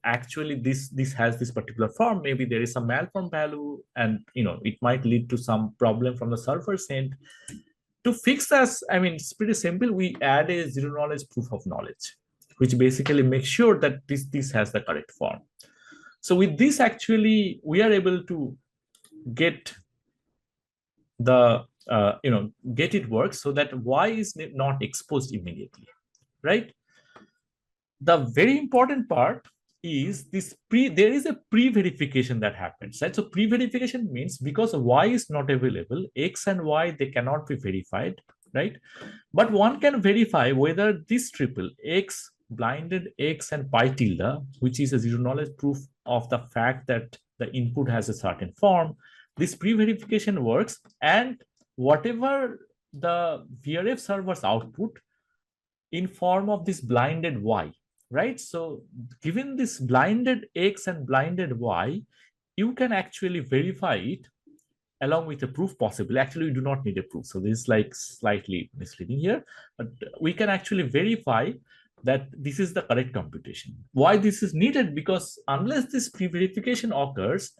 actually this has this particular form? Maybe there is some malform value, and it might lead to some problem from the server's end. To fix this, I mean, it's pretty simple. We add a zero knowledge proof of knowledge, which basically makes sure that this has the correct form. So with this, actually, we are able to get the get it works so that Y is not exposed immediately, right? The very important part is this there is a pre-verification that happens, right? So pre-verification means because Y is not available, X and Y, they cannot be verified, right? But one can verify whether this triple X, blinded X, and pi tilde, which is a zero knowledge proof of the fact that the input has a certain form, this pre-verification works, and whatever the VRF server's output in form of this blinded Y, right? So given this blinded X and blinded Y, you can actually verify it along with a proof possibly. Actually, we do not need a proof. So this is like slightly misleading here, but we can actually verify that this is the correct computation. Why this is needed? Because unless this pre-verification occurs,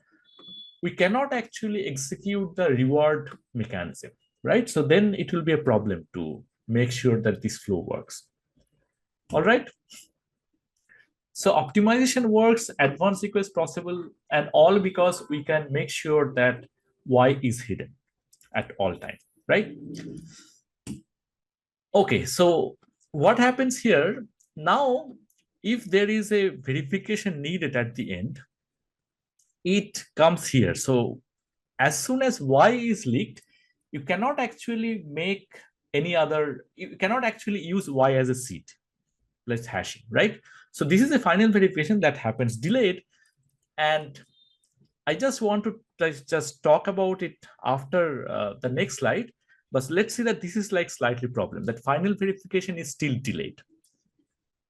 we cannot actually execute the reward mechanism, right? So then it will be a problem to make sure that this flow works. All right. So optimization works, advanced request possible, and all because we can make sure that Y is hidden at all time, right? Okay, so what happens here now? If there is a verification needed at the end, it comes here. So as soon as Y is leaked, you cannot actually make any other, you cannot actually use Y as a seed. Let's hashing, right? So this is a final verification that happens delayed. And I just want to just talk about it after the next slide. But let's see that this is like slightly problem, that final verification is still delayed,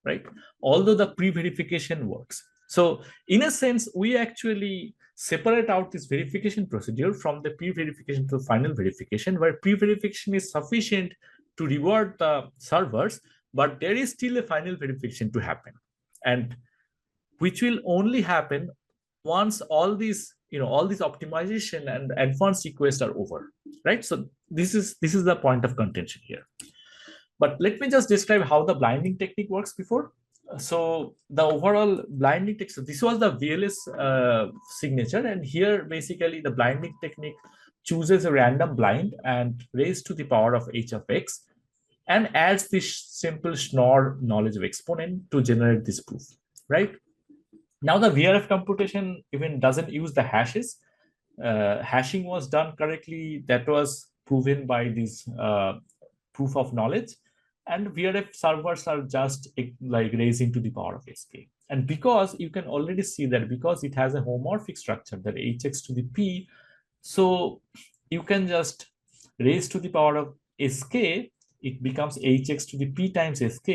right? Although the pre-verification works. So in a sense, we actually separate out this verification procedure from the pre-verification to final verification, where pre-verification is sufficient to reward the servers, but there is still a final verification to happen, and which will only happen once all these optimization and advanced requests are over, right? So this is the point of contention here. But let me just describe how the blinding technique works before. So the overall blinding technique, so this was the VLS signature, and here basically the blinding technique chooses a random blind and raised to the power of h of x, and adds this simple Schnorr knowledge of exponent to generate this proof, right? Now the VRF computation even doesn't use the hashes. Hashing was done correctly. That was proven by this proof of knowledge. And VRF servers are just like raising to the power of sk. And because you can already see that because it has a homomorphic structure, that hx to the p, so you can just raise to the power of sk, it becomes hx to the p times sk.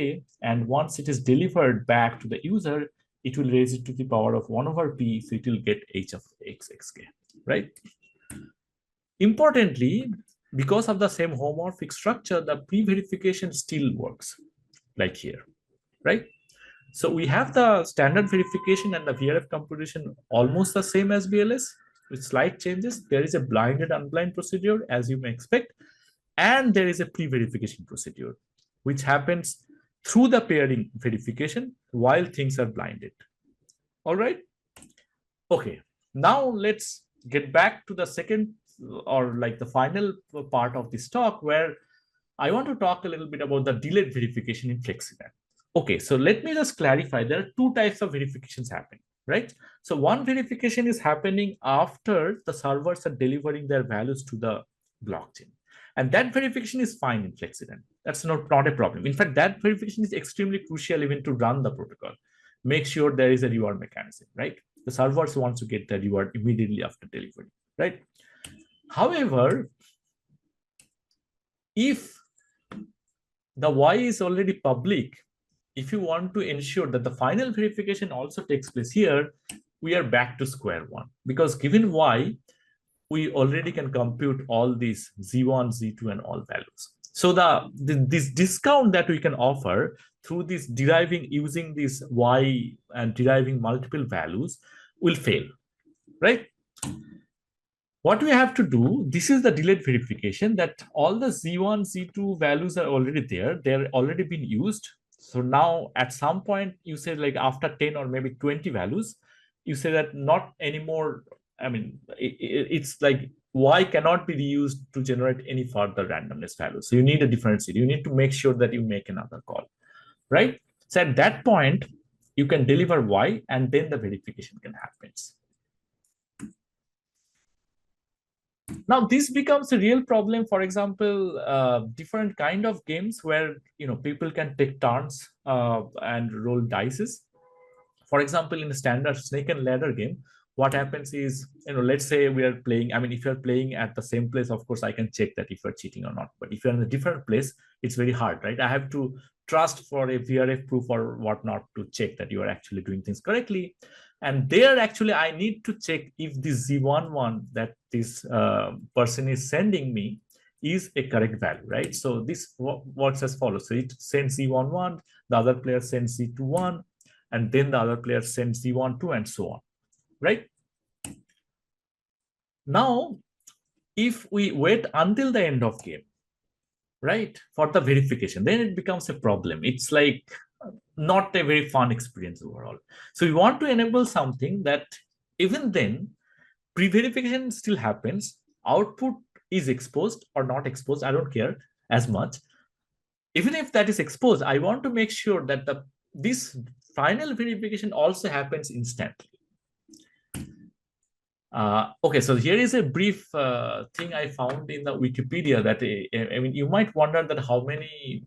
And once it is delivered back to the user, it will raise it to the power of 1 over p, so it will get h of x xk, right? Importantly, because of the same homomorphic structure, the pre-verification still works, like here, right? So we have the standard verification and the VRF computation almost the same as BLS, with slight changes. There is a blinded unblind procedure, as you may expect, and there is a pre-verification procedure, which happens through the pairing verification while things are blinded. All right. Okay. Now let's get back to the second or like the final part of this talk, where I want to talk a little bit about the delayed verification in FlexiRAM. Okay, so let me just clarify. There are two types of verifications happening, right? So one verification is happening after the servers are delivering their values to the blockchain. And that verification is fine in FlexiRAM. That's not a problem. In fact, that verification is extremely crucial even to run the protocol. Make sure there is a reward mechanism, right? The servers want to get the reward immediately after delivery, right? However, if the Y is already public, if you want to ensure that the final verification also takes place here, we are back to square one. Because given Y, we already can compute all these Z1, Z2, and all values. So this discount that we can offer through this deriving, using this Y and deriving multiple values will fail, right? What we have to do, this is the delayed verification, that all the Z1, Z2 values are already there. They're already been used. So now at some point, you say like after 10 or maybe 20 values, you say that not anymore. I mean, it's like Y cannot be reused to generate any further randomness values. So you need a different seed. You need to make sure that you make another call, right? So at that point, you can deliver Y and then the verification can happen. Now, this becomes a real problem. For example, different kind of games where people can take turns and roll dices. For example, in a standard snake and ladder game, what happens is, let's say we are playing. I mean, if you're playing at the same place, of course, I can check that if you're cheating or not. But if you're in a different place, it's very hard, right? I have to trust for a VRF proof or whatnot to check that you are actually doing things correctly. And there, actually, I need to check if this Z11 that this person is sending me is a correct value, right? So this works as follows. So it sends Z11, the other player sends Z21, and then the other player sends Z12, and so on, right? Now, if we wait until the end of game, right, for the verification, then it becomes a problem. It's like not a very fun experience overall. So we want to enable something that even then, pre-verification still happens, output is exposed or not exposed, I don't care as much. Even if that is exposed, I want to make sure that this final verification also happens instantly. Okay, so here is a brief thing I found in the Wikipedia that, I mean, you might wonder that how many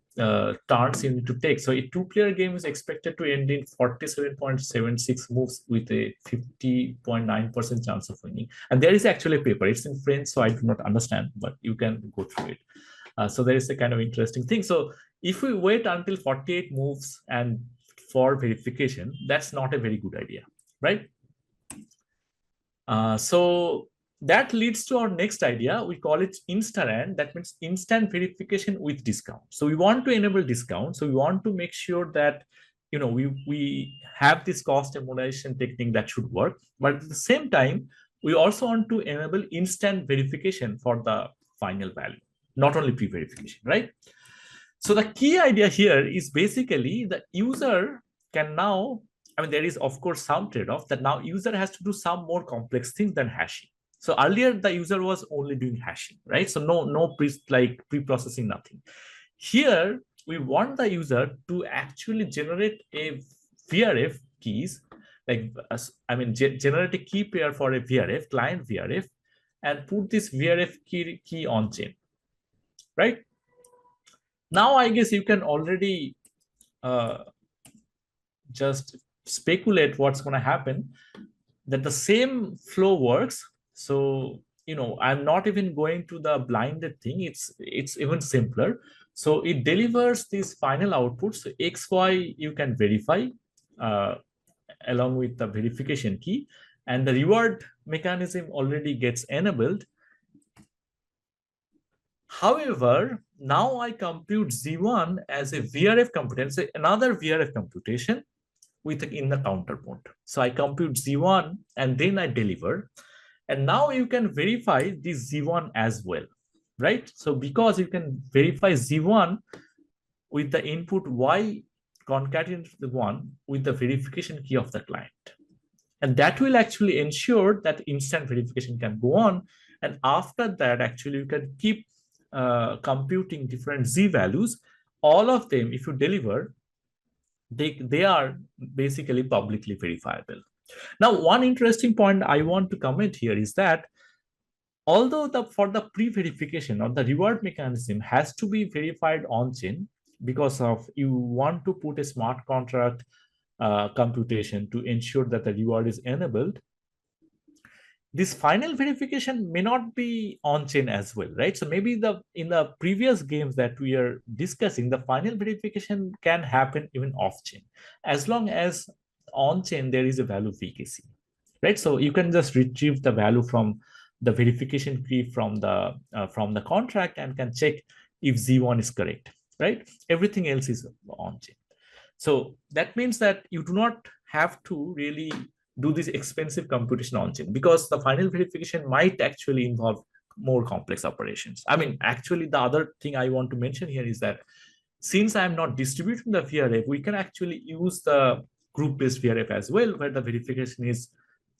turns you need to take. So a two-player game is expected to end in 47.76 moves with a 50.9% chance of winning. And there is actually a paper. It's in French, so I do not understand, but you can go through it. So there is a kind of interesting thing. So if we wait until 48 moves and for verification, that's not a very good idea, right? So that leads to our next idea. We call it instant. That means instant verification with discount. So we want to enable discount. So we want to make sure that we have this cost amortization technique that should work. But at the same time, we also want to enable instant verification for the final value, not only pre-verification, right? So the key idea here is basically the user can now, I mean, there is, of course, some trade-off that now user has to do some more complex things than hashing. So earlier, the user was only doing hashing, right? So no pre-processing, nothing. Here, we want the user to actually generate a VRF keys, like, generate a key pair for a VRF, client VRF, and put this VRF key on chain, right? Now, I guess you can already just speculate what's going to happen, that the same flow works. So, I'm not even going to the blinded thing. It's even simpler. So it delivers these final outputs. So XY you can verify along with the verification key, and the reward mechanism already gets enabled. However, now I compute Z1 as a VRF computation, so another VRF computation in the counterpart. So I compute Z1 and then I deliver. And now you can verify this Z1 as well, right? So because you can verify Z1 with the input Y concatenated to the 1 with the verification key of the client. And that will actually ensure that instant verification can go on. And after that, actually, you can keep computing different Z values. All of them, if you deliver, they are basically publicly verifiable. Now, one interesting point I want to comment here is that although for the pre-verification or the reward mechanism has to be verified on-chain, because of you want to put a smart contract computation to ensure that the reward is enabled, this final verification may not be on-chain as well, right? So maybe in the previous games that we are discussing, the final verification can happen even off-chain, as long as on-chain there is a value VKC, right? So you can just retrieve the value from the verification key from the contract and can check if Z1 is correct, right? Everything else is on-chain. So that means that you do not have to really do this expensive computation on-chain, because the final verification might actually involve more complex operations. I mean, actually, the other thing I want to mention here is that since I'm not distributing the VRF, we can actually use the group-based VRF as well, where the verification is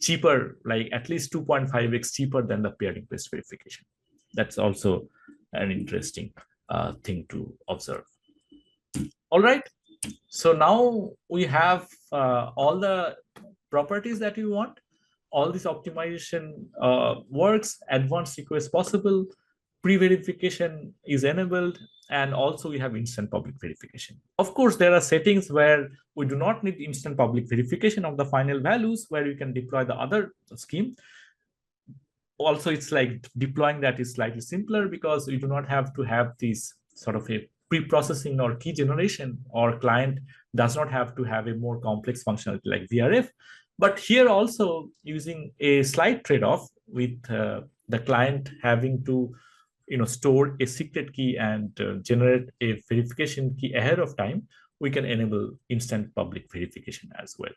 cheaper, like at least 2.5x cheaper than the pairing-based verification. That's also an interesting thing to observe. All right. So now we have all the properties that you want. All this optimization works, advanced request possible, pre-verification is enabled, and also we have instant public verification. Of course, there are settings where we do not need instant public verification of the final values, where you can deploy the other scheme. Also, it's like deploying that is slightly simpler because you do not have to have this sort of a pre-processing or key generation, or client does not have to have a more complex functionality like VRF. But here also using a slight trade-off with the client having to store a secret key and generate a verification key ahead of time, we can enable instant public verification as well.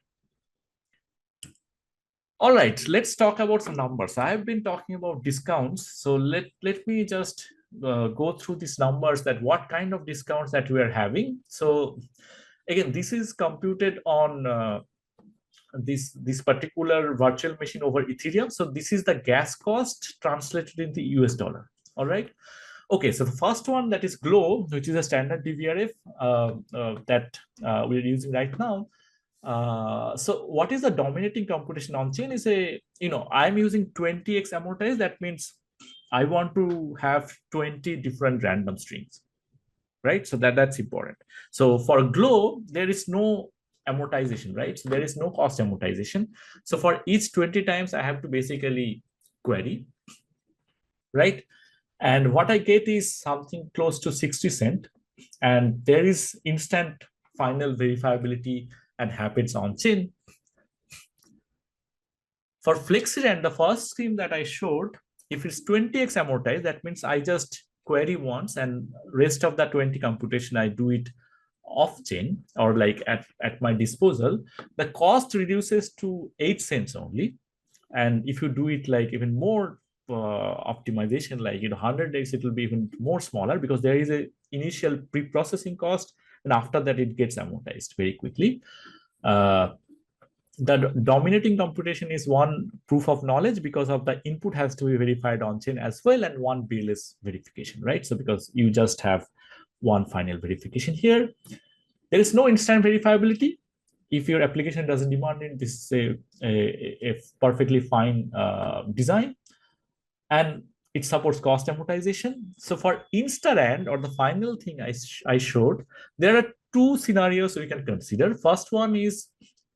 All right, let's talk about some numbers. I have been talking about discounts. So let me just go through these numbers, that what kind of discounts that we are having. So again, this is computed on this particular virtual machine over Ethereum. So this is the gas cost translated into US dollar. All right. Okay, so the first one, that is Glow, which is a standard DVRF that we're using right now. So what is the dominating computation on chain is I'm using 20x amortized. That means I want to have 20 different random strings, right? So that's important. So for Glow, there is no amortization, right? So there is no cost amortization. So for each 20 times, I have to basically query, right? And what I get is something close to 60 cents. And there is instant final verifiability and happens on chain. For FlexiRand, the first scheme that I showed, if it's 20x amortized, that means I just query once and rest of the 20 computation, I do it off chain or like at my disposal. The cost reduces to 8 cents only. And if you do it like even more optimization, like 100x, it will be even more smaller, because there is a initial pre-processing cost, and after that it gets amortized very quickly. The dominating computation is one proof of knowledge, because of the input has to be verified on chain as well, and one BLS verification, right? So because you just have one final verification here. There is no instant verifiability. If your application doesn't demand it, this is a perfectly fine design. And it supports cost amortization. So for instant or the final thing I showed, there are two scenarios we can consider. First one is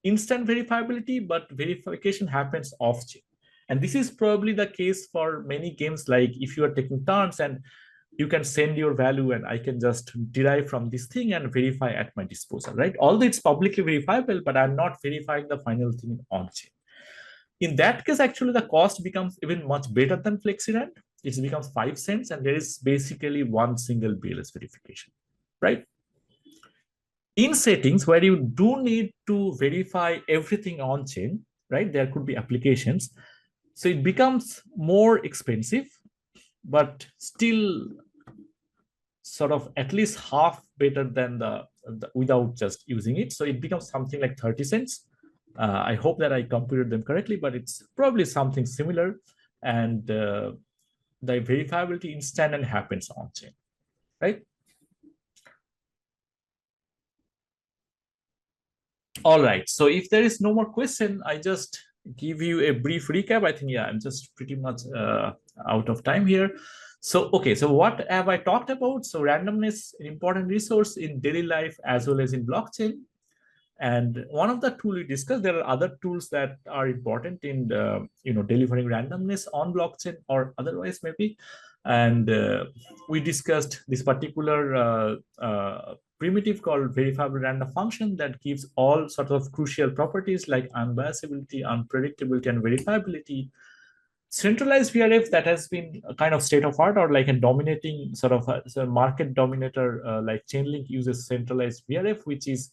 instant verifiability, but verification happens off-chain. And this is probably the case for many games, like if you are taking turns and you can send your value and I can just derive from this thing and verify at my disposal, right? Although it's publicly verifiable, but I'm not verifying the final thing on-chain. In that case, actually, the cost becomes even much better than FlexiRand. It becomes 5 cents, and there is basically one single BLS verification, right? In settings where you do need to verify everything on-chain, right? There could be applications. So it becomes more expensive, but still sort of at least half better than the without just using it. So it becomes something like 30 cents. I hope that I computed them correctly, but it's probably something similar. And the verifiability instant and happens on-chain, right? All right. So if there is no more question, I just give you a brief recap. I think, yeah, I'm just pretty much out of time here. So, okay, so what have I talked about? So randomness, an important resource in daily life as well as in blockchain. And one of the tools we discussed, there are other tools that are important in delivering randomness on blockchain or otherwise maybe. And we discussed this particular primitive called verifiable random function that gives all sorts of crucial properties like unbiasability, unpredictability, and verifiability. Centralized VRF that has been a kind of state of art, or like a dominating sort of a market dominator like Chainlink uses centralized VRF, which is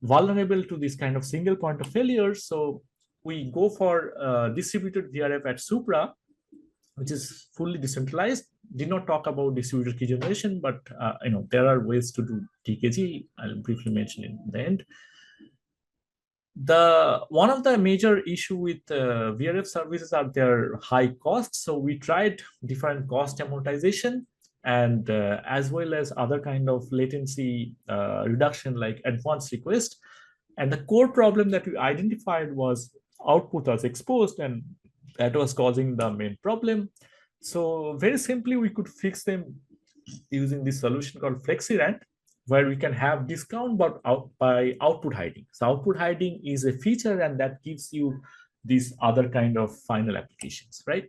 vulnerable to this kind of single point of failure. So we go for distributed VRF at Supra, which is fully decentralized. Did not talk about distributed key generation, but there are ways to do DKG. I'll briefly mention in the end. One of the major issue with VRF services are their high costs. So we tried different cost amortization and as well as other kind of latency reduction like advanced request. And the core problem that we identified was output was exposed, and that was causing the main problem. So very simply, we could fix them using this solution called FlexiRand, where we can have discount but by output hiding. So output hiding is a feature, and that gives you these other kind of final applications, right?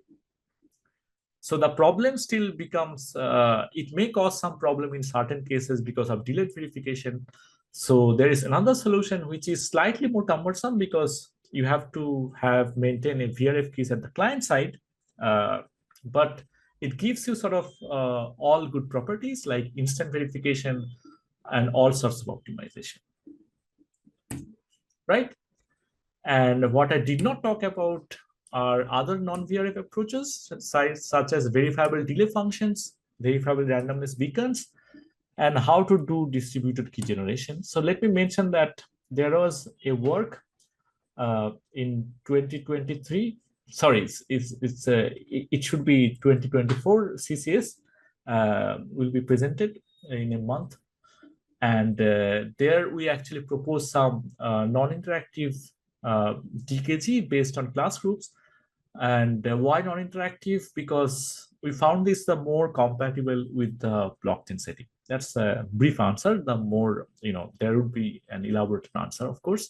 So the problem still becomes, it may cause some problem in certain cases because of delayed verification. So there is another solution which is slightly more cumbersome because you have to maintain a VRF keys at the client side, but it gives you sort of all good properties like instant verification and all sorts of optimization, right? And what I did not talk about are other non-VRF approaches, such as verifiable delay functions, verifiable randomness beacons, and how to do distributed key generation. So let me mention that there was a work in 2023. Sorry, it should be 2024 CCS will be presented in a month. And there we actually propose some non-interactive DKG based on class groups. And why non-interactive? Because we found this the more compatible with the blockchain setting. That's a brief answer. The more, there would be an elaborate answer, of course.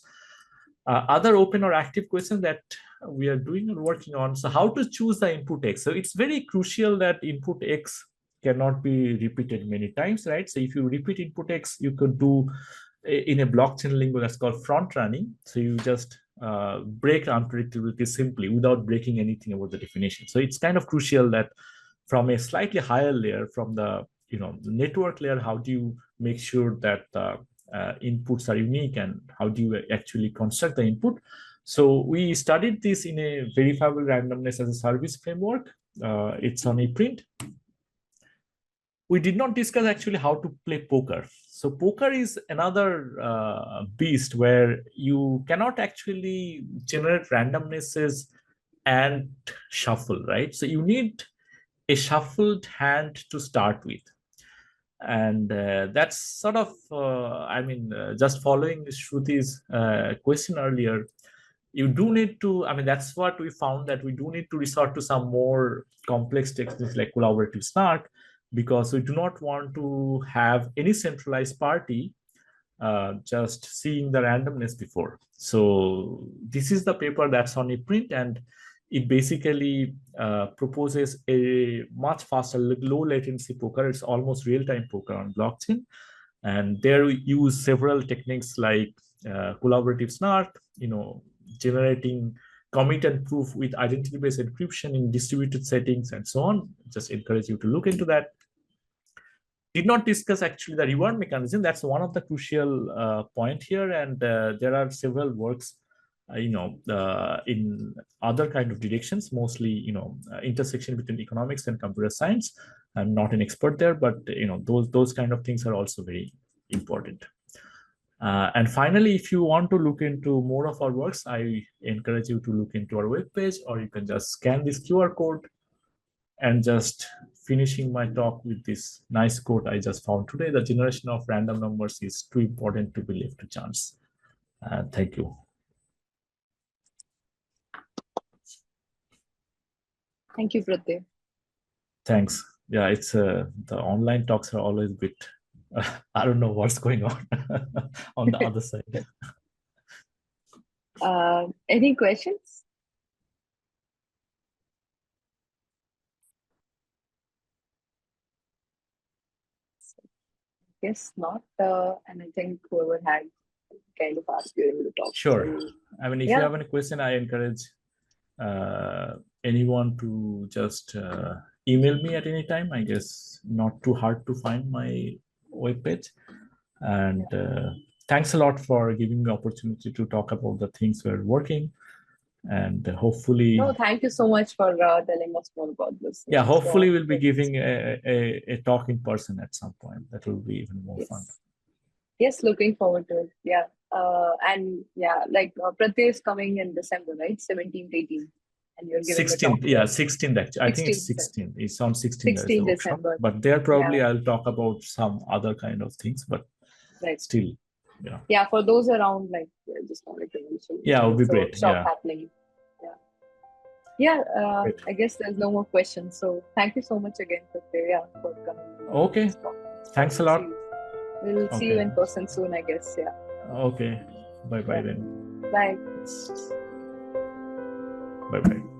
Other open or active questions that we are doing or working on. So how to choose the input X? So it's very crucial that input X cannot be repeated many times, right? So if you repeat input X, you could do in a blockchain lingo that's called front running. So you just break unpredictability simply without breaking anything about the definition. So it's kind of crucial that from a slightly higher layer, from the the network layer, how do you make sure that the inputs are unique and how do you actually construct the input? So we studied this in a verifiable randomness as a service framework. It's on a print. We did not discuss actually how to play poker. So poker is another beast where you cannot actually generate randomnesses and shuffle, right? So you need a shuffled hand to start with. And that's sort of, just following Shruti's question earlier, you do need to, that's what we found, that we do need to resort to some more complex techniques like collaborative snark, because we do not want to have any centralized party just seeing the randomness before. So this is the paper that's on a print, and it basically proposes a much faster, low latency poker. It's almost real-time poker on blockchain. And there we use several techniques like collaborative snark, generating commit and proof with identity-based encryption in distributed settings and so on. Just encourage you to look into that. Did not discuss actually the reward mechanism. That's one of the crucial point here, and there are several works, in other kind of directions, mostly intersection between economics and computer science. I'm not an expert there, but those kind of things are also very important. And finally, if you want to look into more of our works, I encourage you to look into our webpage, or you can just scan this QR code. And just finishing my talk with this nice quote I just found today: the generation of random numbers is too important to be left to chance. Thank you. Thank you, Pratyay. Thanks. Yeah, it's the online talks are always a bit, I don't know what's going on on the other side. Any questions? Guess not. And I think whoever had kind of asked you to talk. Sure. So, If you have any question, I encourage anyone to just email me at any time. I guess not too hard to find my webpage. And thanks a lot for giving me opportunity to talk about the things we're working. And hopefully... No, thank you so much for telling us more about this. Yeah, hopefully we'll be giving a talk in person at some point. That will be even more fun. Yes, looking forward to it. Yeah. And yeah, like Pratyay is coming in December, right? 17th, 18th. And you're giving 16th, yeah, 16th actually. I think it's 16th. It's on 16th. 16th December. But there probably I'll talk about some other kind of things, but still, yeah. Yeah, for those around, like, just wanted to mention. Yeah, it would be great. Workshop happening. Yeah, I guess there's no more questions. So thank you so much again, Pratyay, for coming. Okay. Thanks a lot. We'll see you in person soon, I guess. Yeah. Okay. Bye-bye then. Bye. Bye-bye.